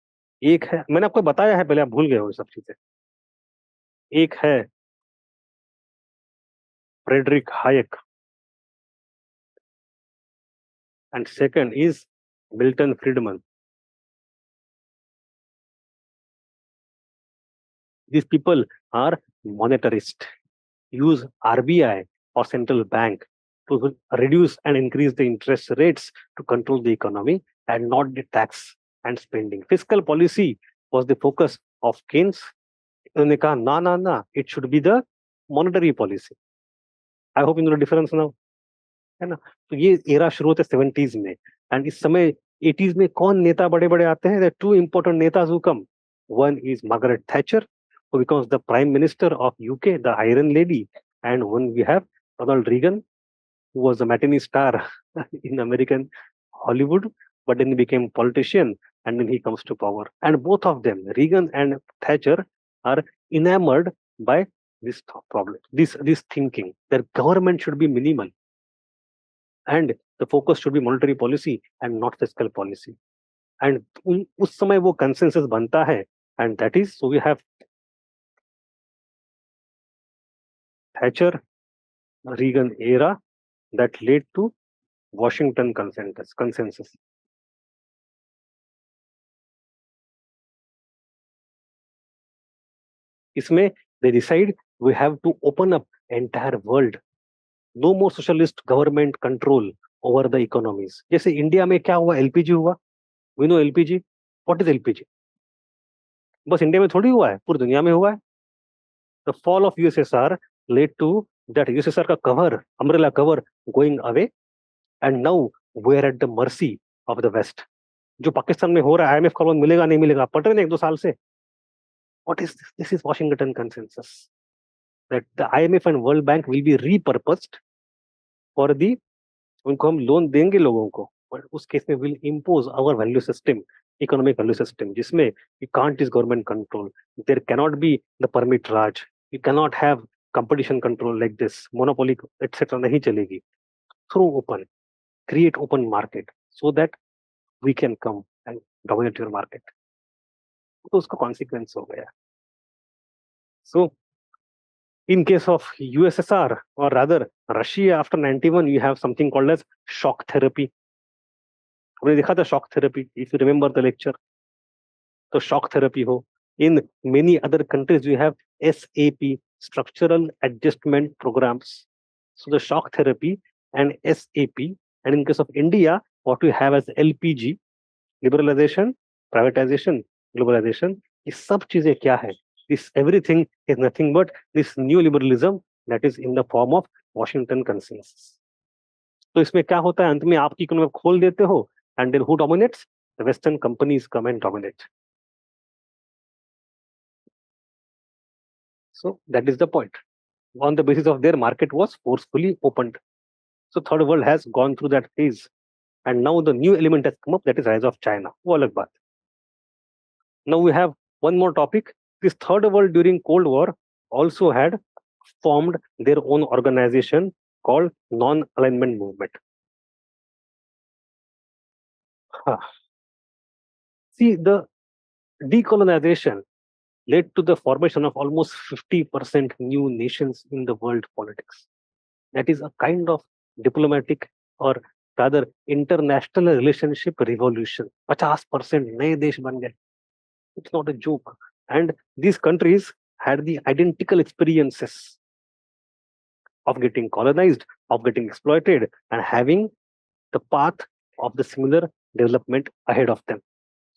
एक है, मैंने आपको बताया है पहले, आप भूल गए हो सब चीजें. एक है Friedrich Hayek and second is Milton Friedman. These people are monetarist, use RBI or central bank to reduce and increase the interest rates to control the economy and not the tax and spending. Fiscal policy was the focus of Keynes. उन्होंने कहा ना, it should be the monetary policy. I hope you know the difference now. है ना? तो ये era शुरू होता है 70s में, एंड इस समय 80s में कौन नेता बड़े बड़े आते हैं? Two important नेताज who come. One is Margaret Thatcher, who becomes the Prime Minister of UK, the Iron Lady, and one we have Ronald Reagan, who was a matinee star in American Hollywood, but then he became politician and then he comes to power. And both of them, Reagan and Thatcher, are enamored by this problem, this thinking that government should be minimal and the focus should be monetary policy and not fiscal policy. And उस समय वो consensus बनता है, and that is, so we have Thatcher Reagan era that led to Washington consensus. इसमें they decide we have to open up entire world. No more socialist government control over the economies. जैसे India में क्या हुआ, LPG हुआ. We know LPG. What is LPG? बस India में थोड़ी हुआ है, पूरी दुनिया में हुआ है. The fall of USSR led to that USSR का cover, umbrella cover going away, and now we are at the mercy of the West. जो पाकिस्तान में हो रहा है, IMF का लोन मिलेगा नहीं मिलेगा, पढ़ रहे हैं 1-2 साल से. What is this? This is Washington consensus that the IMF and World Bank will be repurposed for the, उनको हम लोन देंगे लोगों को, but उस केस में will impose our value system, economic value system, जिसमें you can't is government control, there cannot be the permit raj, you cannot have competition control like this, monopoly etc. नहीं चलेगी. Throw open, create open market so that we can come and dominate your market. तो उसका consequence हो गया. So in case of USSR, or rather Russia after 91, you have something called as shock therapy. हमने देखा था shock therapy, if you remember the lecture. तो shock therapy हो. In many other countries, you have SAP, structural adjustment programs. So the shock therapy and SAP, and in case of India, what we have as LPG, liberalization, privatization, globalization. ये सब चीजें क्या है? This everything is nothing but this neoliberalism that is in the form of Washington consensus. तो इसमें क्या होता है? अंत में आपकी इकोनॉमी खोल देते हो, and then who dominates? The Western companies come and dominate. So that is the point. On the basis of their market was forcefully opened. So third world has gone through that phase, and now the new element has come up, that is rise of China. वो अलग बात. Now we have one more topic. This third world during Cold War also had formed their own organization called non-alignment movement. See, the decolonization led to the formation of almost 50% new nations in the world politics. That is a kind of diplomatic, or rather international relationship revolution. 50% नए देश बन गए. It's not a joke. And these countries had the identical experiences of getting colonized, of getting exploited, and having the path of the similar development ahead of them.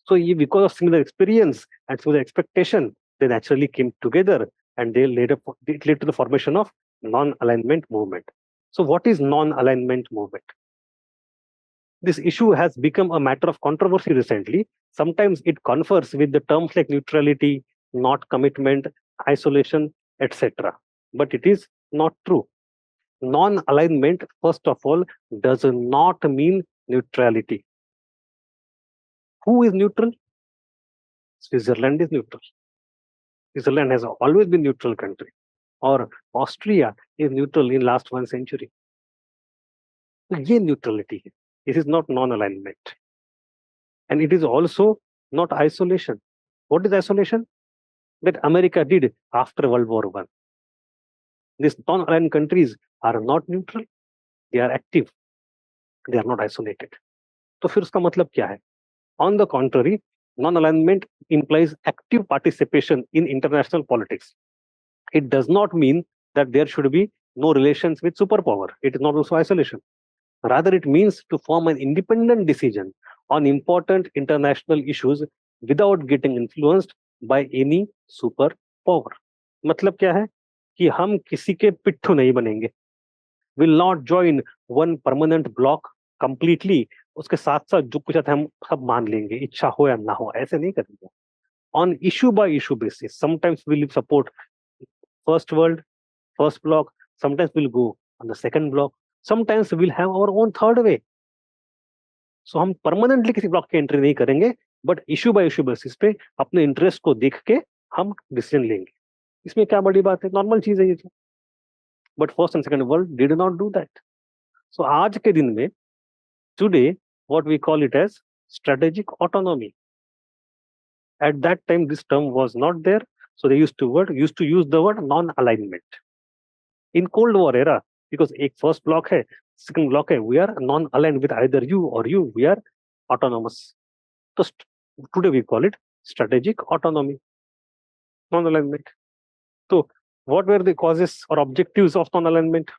So because of similar experience and similar expectation, they naturally came together, and it led to the formation of non-alignment movement. So what is non-alignment movement? This issue has become a matter of controversy recently. Sometimes it confers with the terms like neutrality, not commitment, isolation, etc. But it is not true. Non-alignment, first of all, does not mean neutrality. Who is neutral? Switzerland is neutral. Switzerland has always been neutral country. Or Austria is neutral in last 1 century. ये neutrality है. This is not non-alignment. And it is also not isolation. What is isolation? That America did after World War I. These non-aligned countries are not neutral. They are active. They are not isolated. तो फिर उसका मतलब क्या है? On the contrary, non-alignment implies active participation in international politics. It does not mean that there should be no relations with superpower. It is not also isolation. Rather, it means to form an independent decision on important international issues without getting influenced by any superpower. मतलब क्या है? कि हम किसी के पिट्ठू नहीं बनेंगे. Will not join one permanent block completely. उसके साथ साथ जो कुछ आता है हम सब मान लेंगे, इच्छा हो या ना हो, ऐसे नहीं करेंगे. On issue by issue basis, sometimes we'll support first world, first block, sometimes we'll go on the second block. Sometimes we'll have our own third way. So हम परमानेंटली किसी ब्लॉक की एंट्री नहीं करेंगे, but issue bye issue basis पे अपने interest को देख के हम डिसीजन लेंगे. इसमें क्या बड़ी बात है, नॉर्मल चीज है ये. But first and second world did not do that. So आज के दिन में, today, what we call it as strategic autonomy. At that time this term was not there, so they used to use the word non alignment. In Cold War era, because एक first block है, second block है, we are non aligned with either you or you, we are autonomous. So today we call it strategic autonomy, non alignment. So what were the causes or objectives of non alignment?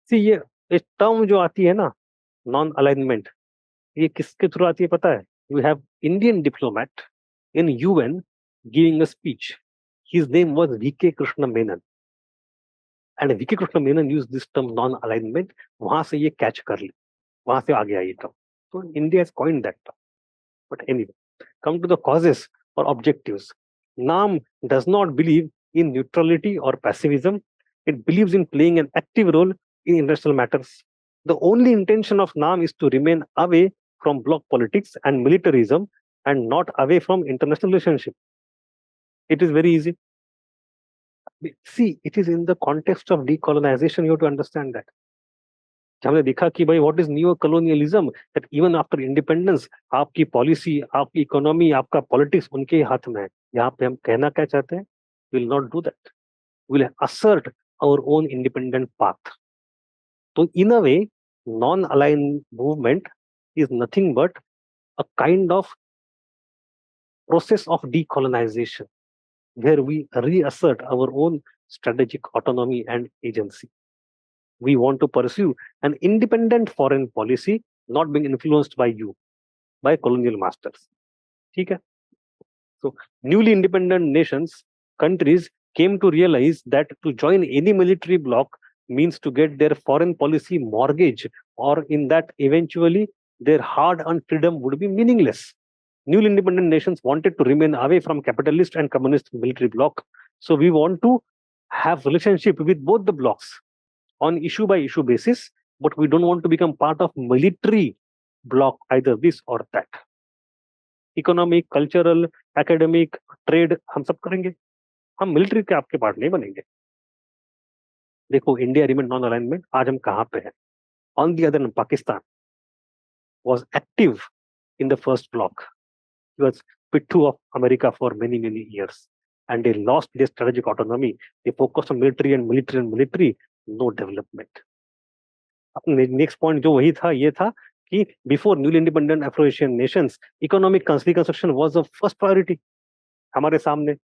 See, ये term जो आती है ना, non alignment, ये किसके through आती है पता है? You have Indian diplomat in UN giving a speech. His name was V.K. Krishna Menon. And V.K. Krishna Menon used this term non-alignment. वहां से ये catch कर ली, वहां से आ गया ये term. So India has coined that term. But anyway, come to the causes or objectives. NAM does not believe in neutrality or pacifism. It believes in playing an active role in international matters. The only intention of NAM is to remain away from bloc politics and militarism and not away from international relationship. It is very easy. See, it is in the context of decolonization, you have to understand that. हमने देखा कि भाई what is new colonialism, that even after independence आपकी policy, आपकी economy, आपका politics उनके हाथ में है. यहाँ पे हम कहना क्या चाहते हैं? Will not do that, will assert our own independent path. So in a way, non-aligned movement is nothing but a kind of process of decolonization where we reassert our own strategic autonomy and agency. We want to pursue an independent foreign policy, not being influenced by you, by colonial masters. ठीक है? So newly independent nations, countries came to realize that to join any military bloc means to get their foreign policy mortgage, or in that eventually their hard-earned freedom would be meaningless. Newly independent nations wanted to remain away from capitalist and communist military bloc. So we want to have relationship with both the blocs on issue by issue basis, but we don't want to become part of military bloc, either this or that. Economic, cultural, academic, trade हम सब करेंगे, हम military के आपके part नहीं बनेंगे. देखो, India remain non alignment, आज हम कहाँ पे हैं? On the other, Pakistan was active in the first bloc. He was pittu of America for many years, and they lost their strategic autonomy. They focused on military, no development. अपने next point जो वही था, ये था कि before newly independent Afro Asian nations, economic reconstruction was the first priority हमारे सामने.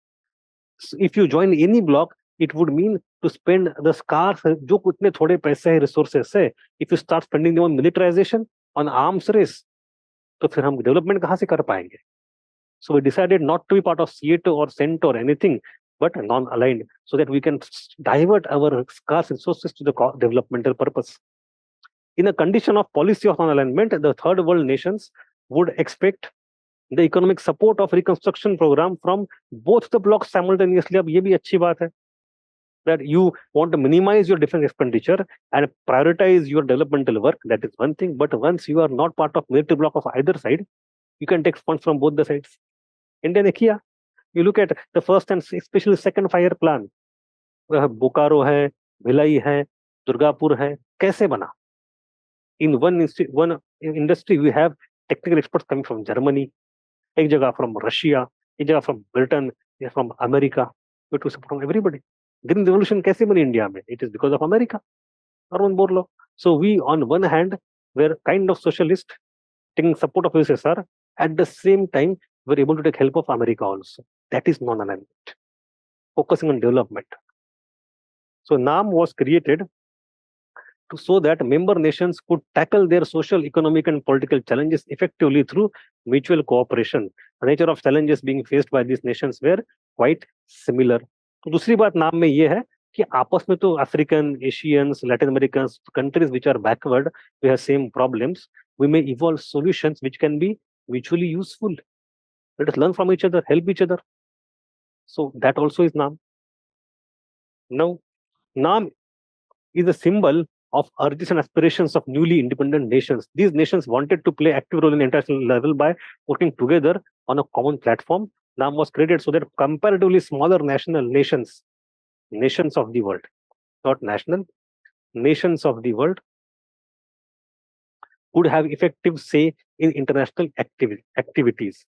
If you join any bloc, it would mean to spend the scarce, जो कितने थोड़े पैसे है, रिसोर्सेस है, if you start spending on militarisation, on arms race, तो फिर हम डेवलपमेंट कहाँ से कर पाएंगे? So we decided not to be part of CETO or CENT or anything, but non-aligned, so that we can divert our scarce resources to the developmental purpose. In a condition of policy of non-alignment, the third world nations would expect the economic support of reconstruction program from both the blocks simultaneously. अब ये भी अच्छी बात है, that you want to minimize your defense expenditure and prioritize your developmental work. That is one thing, but once you are not part of military block of either side, you can take funds from both the sides. India ने किया. You look at the first and especially second 5-year plan. Bokaro है, भिलाई है, दुर्गापुर है, कैसे बना? In one industry we have technical experts coming from Germany, एक जगह from Russia, एक जगह from Britain, एक from America, but to support from everybody. Green revolution कैसे बनी इंडिया में? It is because of America. Arun Borlaug. So we on one hand were kind of socialist, taking support of USSR. At the same time, we were able to take help of America also. That is non-alignment, focusing on development. So NAM was created so that member nations could tackle their social, economic, and political challenges effectively through mutual cooperation. The nature of challenges being faced by these nations were quite similar. तो दूसरी बात नाम में ये है कि आपस में तो African, Asians, Latin American countries which are backward, we have same problems. We may evolve solutions which can be mutually useful. Let us learn from each other, help each other. So that also is NAM. Now, NAM is a symbol of urges and aspirations of newly independent nations. These nations wanted to play active role in international level by working together on a common platform. NAM was created so that comparatively smaller national nations of the world, not national, nations of the world could have effective say in international activities.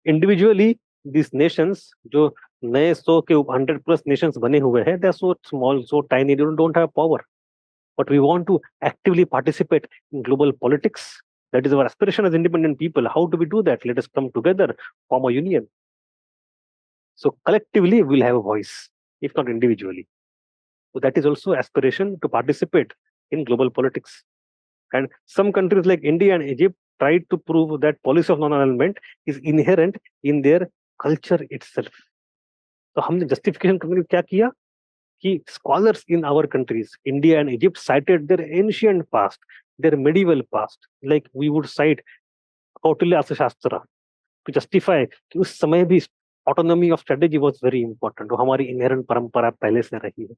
Individually, these nations जो नए 100 के 100+ nations बने हुए हैं, they are so small, so tiny, they don't have power. But we want to actively participate in global politics. That is our aspiration as independent people. How do we do that? Let us come together, form a union. So collectively, we'll have a voice, if not individually. So that is also aspiration to participate in global politics. And some countries like India and Egypt tried to prove that policy of non-alignment is inherent in their culture itself. तो हमने justification करने के लिए क्या किया कि scholars in our countries, India and Egypt, cited their ancient past, their medieval past, like we would cite Kautilya Arthashastra to justify कि उस समय भी autonomy of strategy was very important. वो हमारी inherent परंपरा पहले से रही है.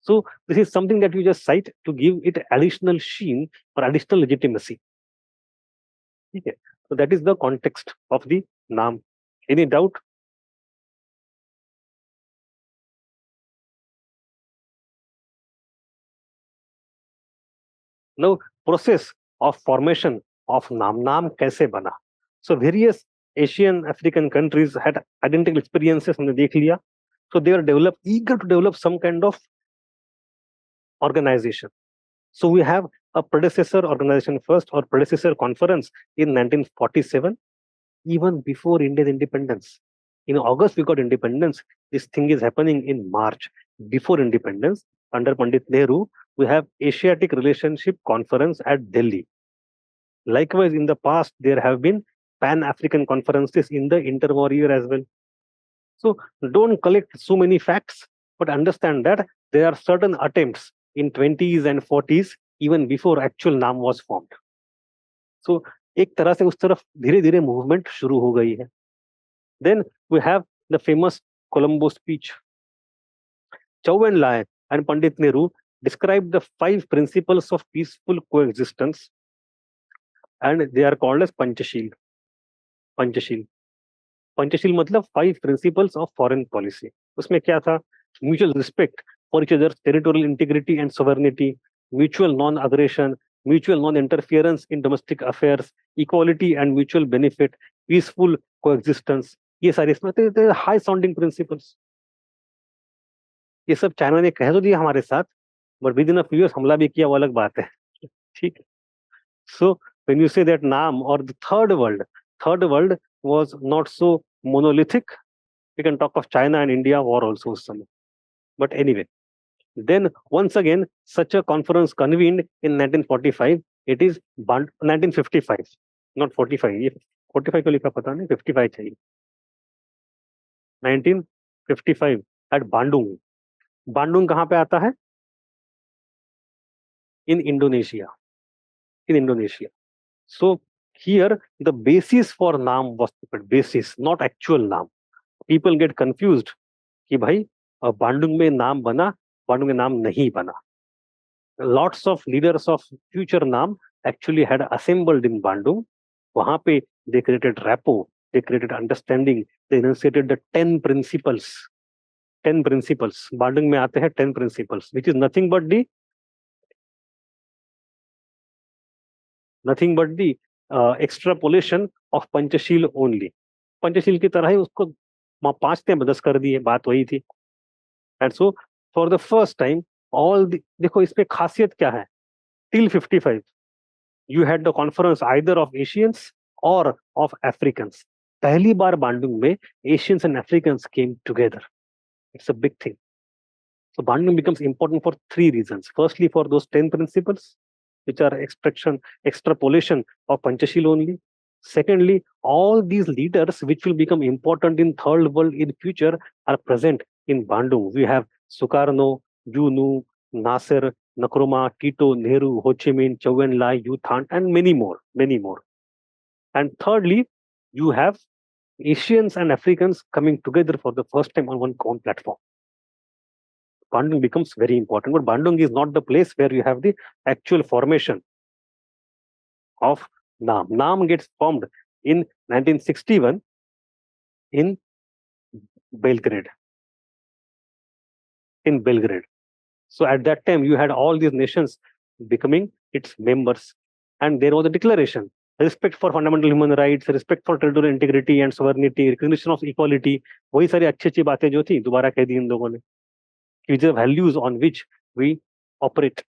So this is something that you just cite to give it additional sheen or additional legitimacy. Okay. So that is the context of the NAM. Any doubt? Now, process of formation of NAM. NAM कैसे बना? So various Asian, African countries had identical experiences हमने देख लिया. So they were eager to develop some kind of organization. So we have a predecessor organization first, or predecessor conference in 1947, even before India's independence. In August, we got independence. This thing is happening in March. Before independence, under Pandit Nehru, we have Asiatic Relationship Conference at Delhi. Likewise, in the past, there have been Pan-African conferences in the interwar as well. So don't collect so many facts, but understand that there are certain attempts in 20s and 40s, even before actual NAM was formed. So एक तरह से उस तरफ धीरे धीरे movement शुरू हो गई है. Then we have the famous Colombo speech. Chou en Lai and Pandit Nehru described the 5 principles of peaceful coexistence, and they are called as Panchashil. Panchashil. Panchsheel मतलब 5 principles of foreign policy. उसमें क्या था? Mutual respect for each other's territorial integrity and sovereignty, mutual non-aggression, mutual non-interference in domestic affairs, equality and mutual benefit, peaceful coexistence. ये सारे इसमें high sounding principles. ये सब China ने कह तो दिया हमारे साथ, but with in a few years हमला भी किया, वो अलग बात है. ठीक. So when you say that NAM or the third world was not so monolithic. We can talk of China and India war also some. But anyway, then once again, such a conference convened in 1945. It is 1955, not 45. ये 45 को लिखा पता नहीं, 55 चाहिए. 1955 at Bandung. Bandung कहाँ पे आता है? In Indonesia. In Indonesia. So here the basis for NAM was basis, not actual NAM. People get confused कि भाई बांडुंग में नाम बना, बांडुंग में नाम नहीं बना. Lots of leaders of future NAM actually had assembled in Bandung. वहां पे they created rapport, they created understanding, they enunciated the 10 principles. 10 principles. Bandung में आते हैं 10 principles, which is nothing but the extrapolation of Panchashil only. Panchsheel की तरह ही उसको 5 ने 10 कर दिए, बात वही थी. And so for the first time, देखो इसमें खासियत क्या है? Till 55, you had the conference either of Asians or of Africans. पहली बार बांडुंग में Asians and Africans came together. It's a big thing. So Bandung becomes important for 3 reasons. Firstly, for those 10 principles, which are extrapolation of Panchashil only. Secondly, all these leaders which will become important in third world in future are present in Bandung. We have Sukarno, U Nu, Nasser, Nkrumah, Tito, Nehru, Ho Chi Minh, Chou en Lai, U Thant, and many more, many more. And thirdly, you have Asians and Africans coming together for the first time on one common platform. Bandung becomes very important, but Bandung is not the place where you have the actual formation of NAM. NAM gets formed in 1961 in Belgrade. In Belgrade. So at that time, you had all these nations becoming its members, and there was a declaration: respect for fundamental human rights, respect for territorial integrity and sovereignty, recognition of equality. वही सारी अच्छी अच्छी बातें जो थी दोबारा कह दी इन लोगों ने कि the values on which we operate.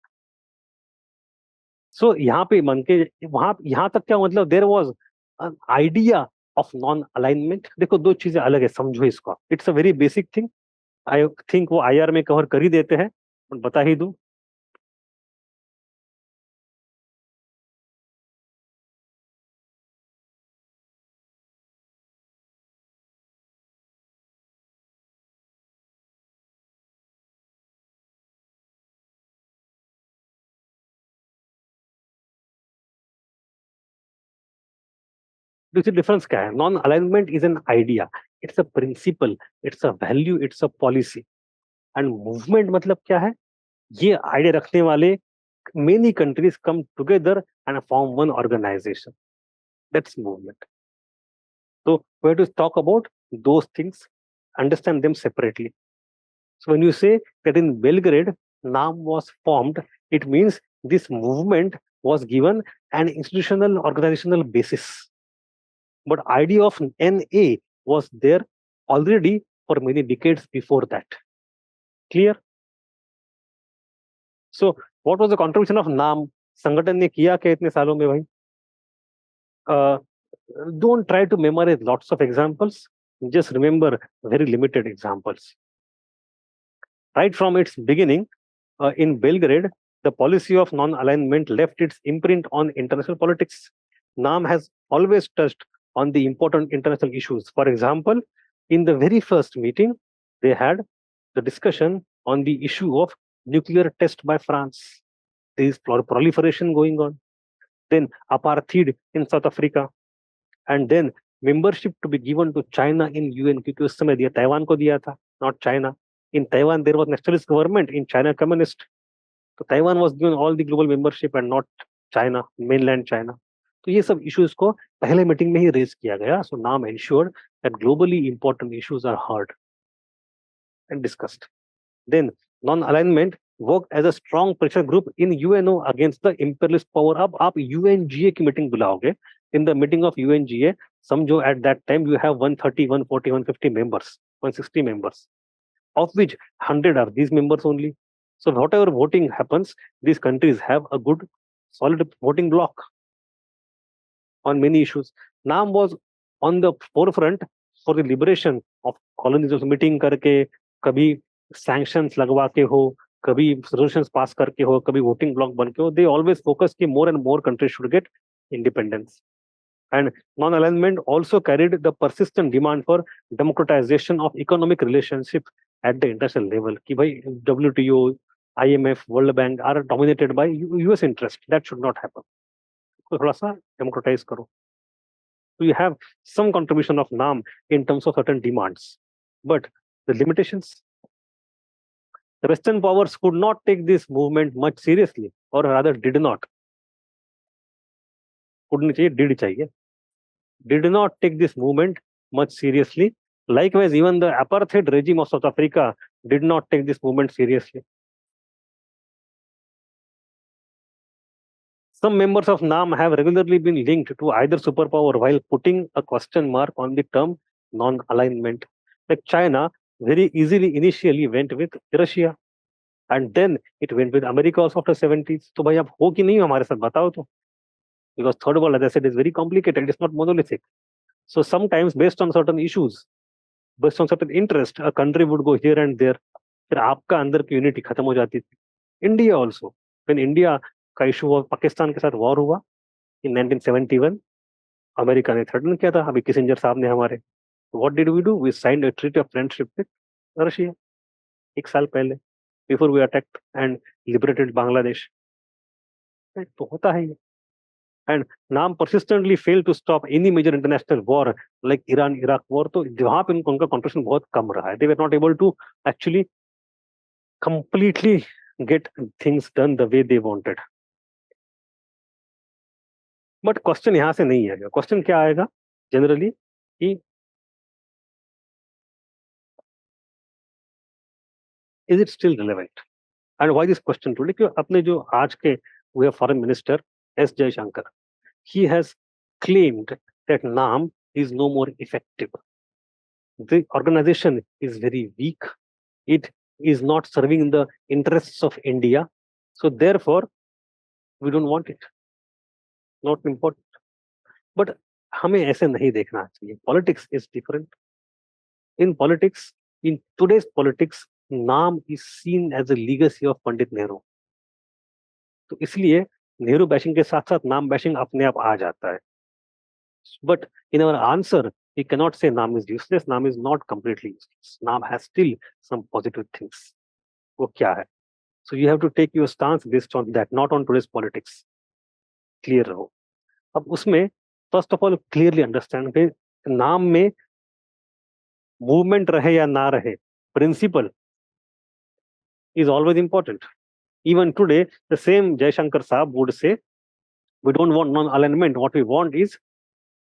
So यहाँ पे मन के वहां यहाँ तक क्या मतलब there was an idea of non alignment. देखो दो चीजें अलग है, समझो इसको. It's a very basic thing. I think वो आईआर में कवर कर ही देते हैं, बता ही दूं. दूसरी डिफरेंस क्या है? Non alignment is an idea, it's a principle, it's a value, it's a policy. And movement मतलब क्या है? ये आइडिया रखने वाले many countries come together and form one organisation. That's movement. So we have to talk about those things, understand them separately. So when you say that in Belgrade, NAM was formed, it means this movement was given an institutional organizational basis. But idea of NA was there already for many decades before that. Clear? So what was the contribution of NAM? संगठन ने किया क्या इतने सालों में भाई? Uh, don't try to memorize lots of examples. Just remember very limited examples. Right from its beginning, in Belgrade, the policy of non-alignment left its imprint on international politics. NAM has always touched on the important international issues. For example, in the very first meeting, they had the discussion on the issue of nuclear test by France. There is proliferation going on. Then apartheid in South Africa. And then membership to be given to China in UN, क्योंकि उस समय दिया Taiwan को दिया था, not China. In Taiwan, there was nationalist government. In China, communist. तो Taiwan was given all the global membership and not China, mainland China. तो ये सब इश्यूज को पहले मीटिंग में ही रेज किया गया. So NAM ensured that globally important issues are heard and discussed. Then non alignment work as a strong pressure group in UNO against the imperialist power. अब आप यूएनजीए की मीटिंग बुलाओगे, in the meeting of UNGA समझो at that time you have 130, 140, 150 members, 160 members, of which 100 are these members only. So whatever voting happens, these countries have a good solid voting bloc on many issues. NAM was on the forefront for the liberation of colonies. Meeting करके कभी sanctions लगवा के हो, कभी resolutions pass करके हो, कभी voting bloc बन के हो, they always focus कि more and more countries should get independence. And non-alignment also carried the persistent demand for democratization of economic relationship at the international level. कि भाई WTO, IMF, World Bank are dominated by US interest. That should not happen. तो थोड़ा सा democratize करो. So you have some contribution of NAM in terms of certain demands, but the limitations. The Western powers could not take this movement much seriously, or rather did not. Could नहीं चाहिए, did चाहिए. Did not take this movement much seriously. Likewise, even the apartheid regime of South Africa did not take this movement seriously. Some members of NAM have regularly been linked to either superpower while putting a question mark on the term non-alignment. Like China very easily initially went with Russia, and then it went with America also after 70s. तो भाई आप हो कि नहीं हो हमारे साथ बताओ तो. Because third world, as I said, is very complicated. It's not monolithic. So sometimes based on certain issues, based on certain interest, a country would go here and there. फिर आपका अंदर की यूनिटी खत्म हो जाती थी. इंडिया ऑल्सो, व्हेन इंडिया का issue हुआ, पाकिस्तान के साथ वॉर हुआ इन 1971, अमेरिका ने थ्रेटन किया था अभी किसिंजर साहब ने हमारे. What did we do? We signed a treaty of friendship with Russia 1 साल पहले, before we attacked and liberated Bangladesh. तो होता है ये. and नाम persistently failed to stop any major international war like Iran Iraq war, तो वहां पे उनका कंट्रीब्यूशन बहुत कम रहा है. They were not able to actually completely get things done the way they wanted. But question यहां से नहीं आएगा. क्वेश्चन क्या आएगा जनरली कि is it still relevant. And why this question today, कि अपने जो आज के हुए foreign minister S Jaishankar, he has claimed that NAM is no more effective. The organization is very weak. It is not serving the interests of India. So therefore, we don't want it. Not important. But हमें ऐसे नहीं देखना चाहिए. Politics is different. In politics, in today's politics, NAM is seen as a legacy of Pandit Nehru. तो इसलिए Nehru bashing के साथ साथ नाम बैशिंग अपने आप आ जाता है. But in our answer, we cannot say NAM is useless. NAM is not completely useless. NAM has still some positive things. वो क्या है? So you have to take your stance based on that, not on today's politics. Clear रहो. अब उसमें first of all clearly understand कि नाम में movement रहे या ना रहे, principle is always important. Even today, the same Jaishankar Saab would say, we don't want non-alignment. What we want is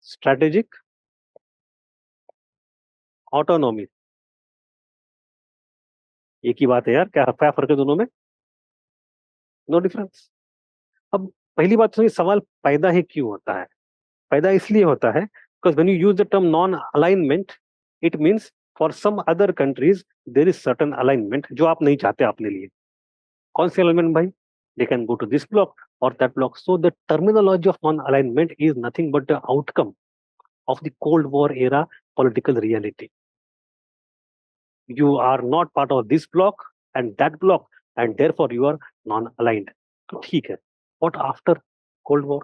strategic autonomy. एक ही बात है यार, क्या फर्क है दोनों में? No difference. अब पहली बात तो ये सवाल पैदा ही क्यों होता है? पैदा इसलिए होता है because when you use the term non-alignment, it means for some other countries there is certain alignment जो आप नहीं चाहते अपने लिए. कौन सी alignment भाई? They can go to this block or that block. So the terminology of non-alignment is nothing but the outcome of the Cold War era political reality. You are not part of this block and that block, and therefore you are non-aligned. तो ठीक है. What after Cold War?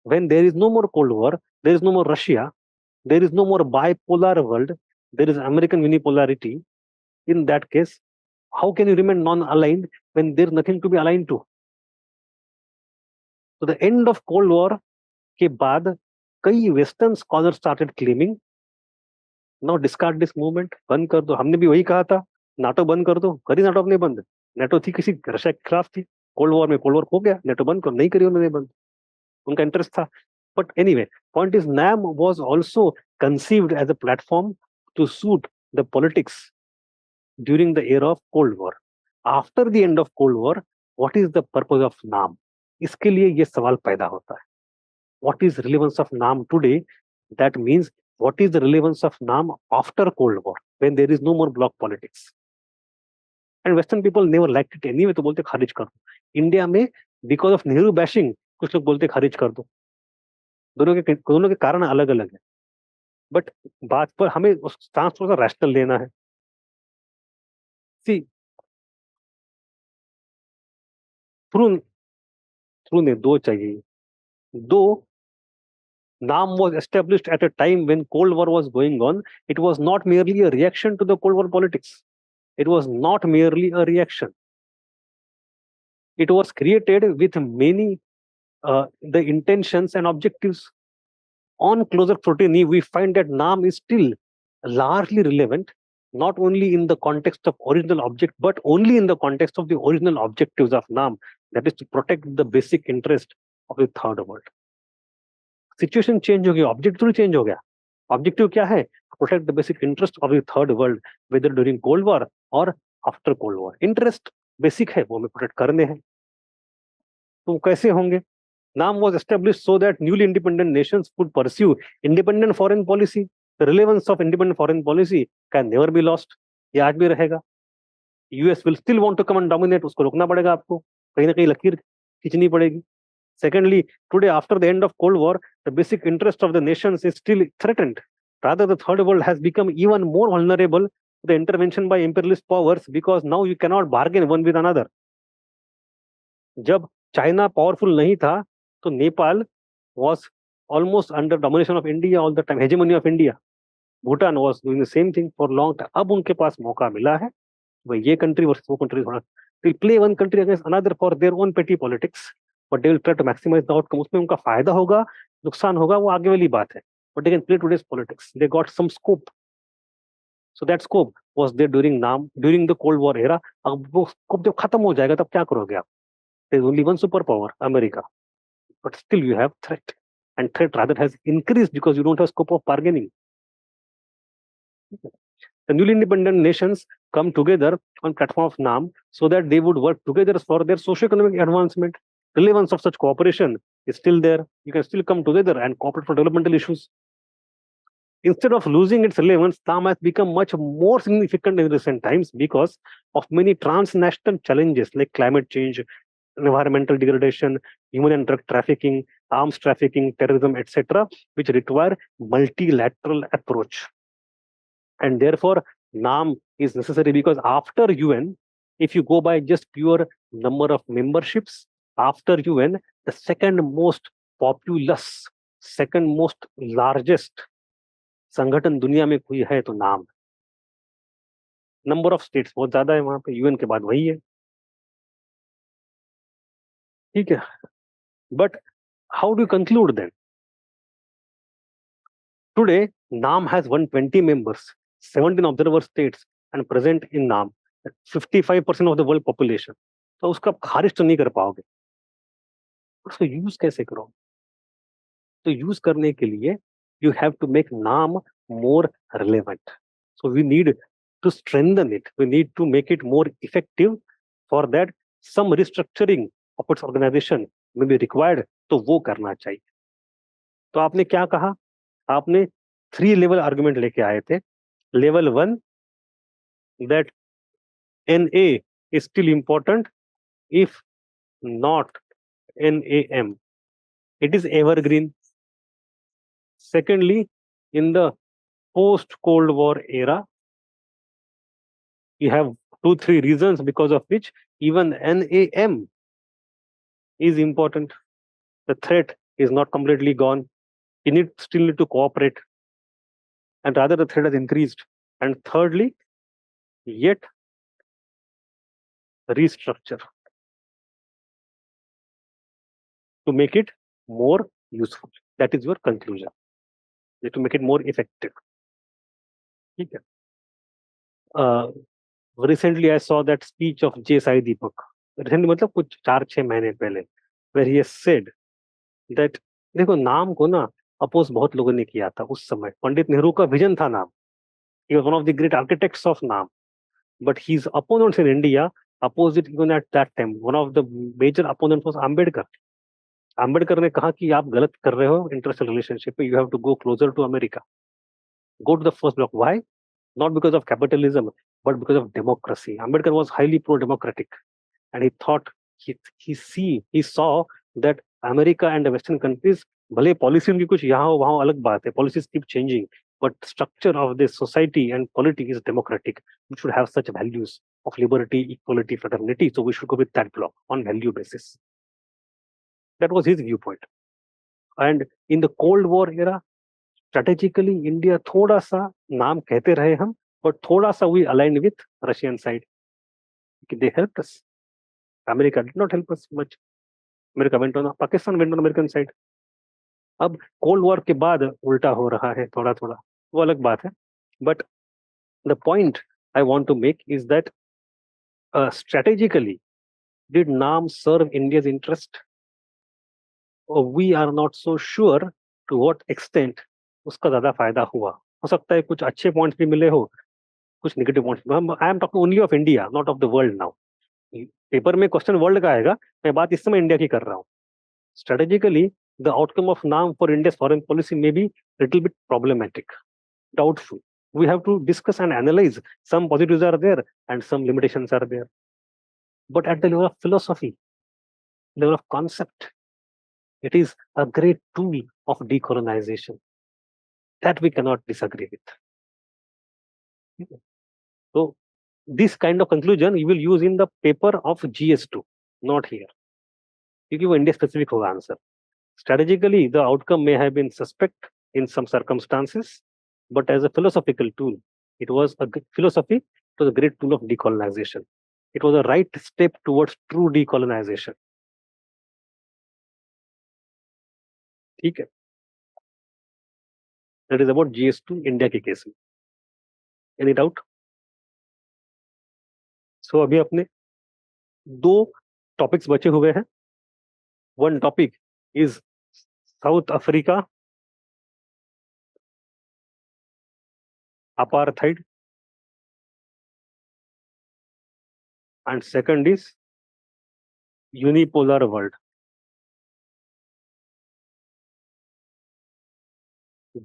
When there is no more Cold War, there is no more Russia, there is no more bipolar world, there is American unipolarity. In that case, how can you remain non-aligned when there is nothing to be aligned to? So the end of Cold War के बाद कई Western scholars started claiming, now discard this movement, बंद कर दो. हमने भी वही कहा था, नाटो बंद कर दो. करी नाटो अपने बंद? नाटो थी किसी रशिया के खिलाफ थी. कोल्ड वॉर में कोल्ड वॉर हो गया, नाटो बंद कर नहीं करी उन्होंने बंद. उनका इंटरेस्ट था. But anyway, point is NAM was also conceived as a platform to suit the politics during the era of Cold War. After the end of Cold War, what is the purpose of NAM? इसके लिए ये सवाल पैदा होता है. What is relevance of NAM today? That means what is the relevance of NAM after Cold War when there is no more bloc politics? And Western people never liked it anyway, तो बोलते खारिज कर दो. India में because of Nehru bashing कुछ लोग बोलते खारिज कर दो. दोनों के कारण अलग अलग है. बट बात पर हमें उस स्टांस थोड़ा सा रैशनल लेना है. सी थ्रू ने दो चाहिए. दो NAM was established at a time when Cold War was going on. It was not merely a reaction to the Cold War politics. It was not merely a reaction. It was created with many the intentions and objectives. On closer scrutiny, we find that NAM is still largely relevant, not only in the context of original object, but only in the context of the original objectives of NAM, that is to protect the basic interest of the third world. Situation change हो गया, objective change हो गया. Objective क्या है? Protect the basic interest of the third world, whether during cold war और after cold war. Interest basic है, वो हमें प्रोटेक्ट करने हैं. तो कैसे होंगे? NAM was established so that newly independent nations could pursue independent foreign policy. The relevance of independent foreign policy can never be lost. ये आज भी रहेगा. US will still want to come and dominate. उसको रोकना पड़ेगा आपको, कहीं ना कहीं लकीर खींचनी पड़ेगी. Secondly, today after the end of Cold War, the basic interest of the nations is still threatened. Rather, the third world has become even more vulnerable to the intervention by imperialist powers because now you cannot bargain one with another. जब China powerful नहीं था, तो Nepal was almost under domination of India all the time, hegemony of India. Bhutan was doing the same thing for long time. अब उनके पास मौका मिला है, वह ये कंट्री वर्सेस वो कंट्री थोड़ा will play one country against another for their own petty politics. but they will try to maximize the outcome. उसमें उनका फायदा होगा, नुकसान होगा, वो आगे वाली बात है. But they can play today's politics. They got some scope. So that scope was there during during the Cold War era. अब वो scope जब खत्म हो जाएगा तब क्या करोगे आप? There is only one superpower, America. But still you have threat, and threat rather has increased because you don't have scope of bargaining. The newly independent nations come together on platform of NAM so that they would work together for their socio-economic advancement. Relevance of such cooperation is still there. You can still come together and cooperate for developmental issues. Instead of losing its relevance, NAM has become much more significant in recent times because of many transnational challenges like climate change, environmental degradation, human and drug trafficking, arms trafficking, terrorism, etc., which require multilateral approach. And therefore, NAM is necessary because after UN, if you go by just pure number of memberships, after UN, the second most populous, second most largest संगठन दुनिया में कोई है तो नाम. Number of states बहुत ज्यादा है वहां पे, यूएन के बाद वही है. ठीक है, but how do conclude then? Today, NAM has 120 members, 17 observer states, and present in NAM 55% of the world population. तो उसका आप खारिज तो नहीं कर पाओगे, उसको यूज कैसे करो? तो यूज करने के लिए you have to make NAM more relevant. So we need to strengthen it. We need to make it more effective. For that, some restructuring of its organization may be required. तो वो करना चाहिए. तो आपने क्या कहा? आपने 3 लेवल आर्गुमेंट लेके आए थे. Level 1, that NA is still important, if not NAM, it is evergreen. Secondly, in the post-Cold War era, you have 2-3 reasons because of which even NAM is important. The threat is not completely gone. You still need to cooperate, and rather the threat has increased. And thirdly, yet restructure to make it more useful. That is your conclusion. To make it more effective. ठीक है. Recently I saw that speech of J. Sai Deepak. Recently मतलब कुछ 4-6 महीने पहले, where he has said that देखो नाम को ना अपोज बहुत लोगों ने किया था उस समय. पंडित नेहरू का विजन था नाम. He was one of the great architects of NAM. But his opponents in India opposed it even at that time. One of the major opponents was Ambedkar. Ambedkar ने कहा कि आप गलत कर रहे हो इंटरनेशनल रिलेशनशिप में. You have to go closer to America. Go to the first block. Why? Not because of capitalism, but because of democracy. Ambedkar was highly pro-democratic, and he thought he saw that America and the Western countries, भले policy उनकी कुछ यहाँ हो वहाँ अलग बात है, policies keep changing, but structure of this society and polity is democratic. We should have such values of liberty, equality, fraternity. So we should go with that block on value basis. That was his viewpoint. And in the Cold War era, strategically India थोड़ा सा नाम कहते रहे हम, but थोड़ा सा we aligned with Russian side. They helped us. America did not help us much. America went on, Pakistan went on American side. अब cold war के बाद उल्टा हो रहा है थोड़ा थोड़ा, वो अलग बात है. But the point I want to make is that strategically did NAM serve India's interest? We are not so sure to what extent उसका ज्यादा फायदा हुआ. हो सकता है कुछ अच्छे पॉइंट्स भी मिले हो, कुछ negative points. I am talking only of India, not of the world now. Paper में क्वेश्चन वर्ल्ड का आएगा, मैं बात इस समय इंडिया की कर रहा हूँ. Strategically, the outcome of NAM for India's foreign policy may be little bit problematic, doubtful. We have to discuss and analyze. Some positives are there and some limitations are there. But at the level of philosophy, level of concept, it is a great tool of decolonization that we cannot disagree with. So this kind of conclusion you will use in the paper of GS2, not here. You give India specific answer. Strategically, the outcome may have been suspect in some circumstances, but as a philosophical tool, it was a philosophy. It was a great tool of decolonization. It was a right step towards true decolonization. ठीक है, that is about GS2 India के case में। Any doubt? So अभी अपने दो topics बचे हुए हैं। One topic is South Africa apartheid, and second is unipolar world.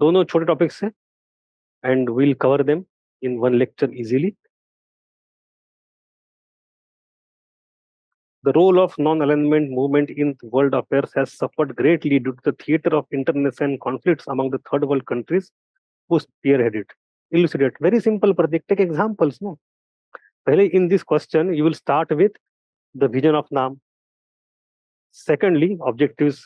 दोनों छोटे टॉपिक्स हैं and we'll cover them in one lecture easily. The role of non-alignment movement in world affairs has suffered greatly due to the theater of international conflicts among the third world countries who spearhead it. Elucidate. Very simple, Pratik. Take examples. No. Pehle, in this question, you will start with the vision of NAM. Secondly, objectives.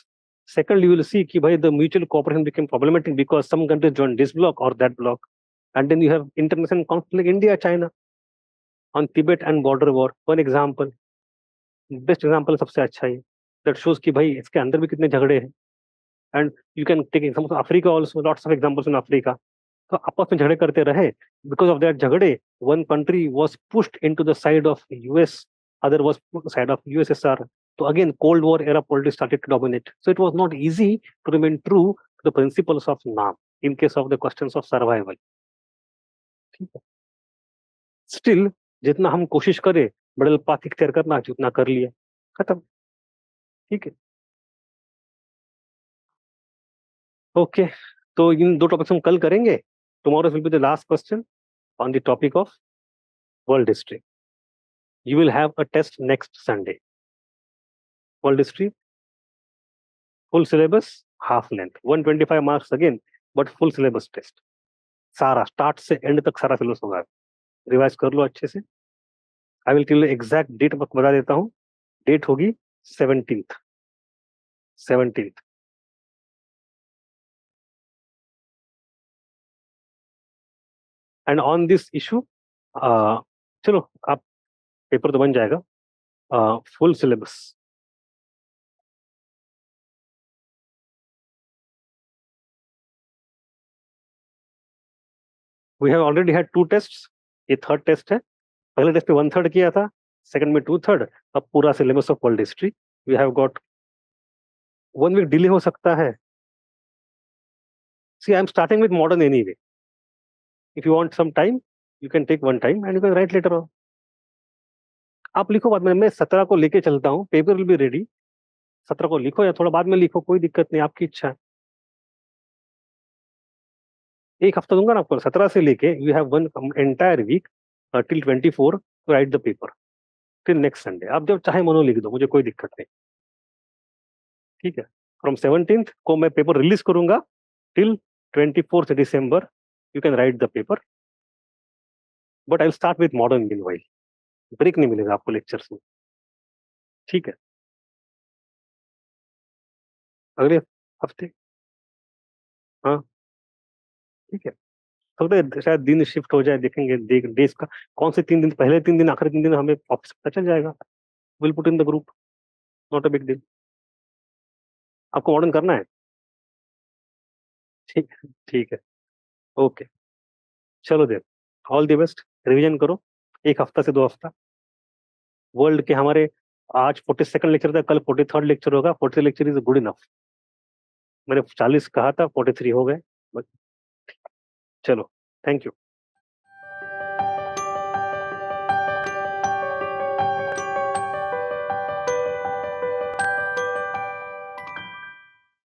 Secondly, you will see कि भाई the mutual cooperation became problematic because some countries joined this bloc or that bloc. And then you have international conflict like India, China on Tibet and border war. One example. Best example सबसे अच्छा है that shows कि भाई इसके अंदर भी कितने झगड़े हैं and you can take example Africa also lots of examples in Africa तो आपस में झगड़े करते रहे बिकॉज ऑफ दैट झगड़े one country was pushed into the side of US other was side of USSR तो again cold war era politics started to dominate so it was not easy to remain true to the principles of NAM in case of the questions of survival ठीक है still जितना हम कोशिश करें बड़े path इख्तियार करना जितना कर लिया खत्म ठीक है ओके तो इन दो टॉपिक्स हम कल करेंगे tomorrow will be the last question on the topic of world history you will have a test next Sunday world history full syllabus half length 125 marks again but full syllabus test सारा start से end तक सारा syllabus होगा revise कर लो अच्छे से I will tell you exact date बता देता हूँ डेट होगी 17th and on this issue चलो आप पेपर तो बन जाएगा full syllabus we have already had 2 tests ये थर्ड टेस्ट है पहले टेस्ट पे 1/3 किया था सेकंड में 2/3 अब पूरा syllabus of world history we have got 1 week delay हो सकता है see I am starting with modern anyway if you want some time you can take one time and you can write later on आप लिखो बाद में मैं 17 को लेके चलता हूँ पेपर विल बी रेडी 17 को लिखो या थोड़ा बाद में लिखो कोई दिक्कत नहीं आपकी इच्छा है एक हफ्ता दूंगा ना आपको 17 से लेके you have one entire week till 24 to write the paper till next Sunday आप जब चाहे मनो लिख दो मुझे कोई दिक्कत नहीं ठीक है फ्रॉम 17th को मैं पेपर रिलीज करूंगा till 24th December you can write the paper but I will start with modern meanwhile break नहीं मिलेगा आपको लेक्चर्स में ठीक है अगले हफ्ते हाँ ठीक है तो शायद दिन शिफ्ट हो जाए देखेंगे डेज का कौन से 3 दिन पहले 3 दिन आखिरी 3 दिन हमें ऑफिस पता चल जाएगा will put in the group not a big deal आपको मॉडर्न करना है ठीक है ओके चलो देर ऑल द बेस्ट रिवीजन करो एक हफ्ता से 2 हफ्ता वर्ल्ड के हमारे आज 42nd लेक्चर था कल 43rd लेक्चर होगा 40 लेक्चर इज गुड इनफ मैंने 40 कहा था 43 हो गए चलो थैंक यू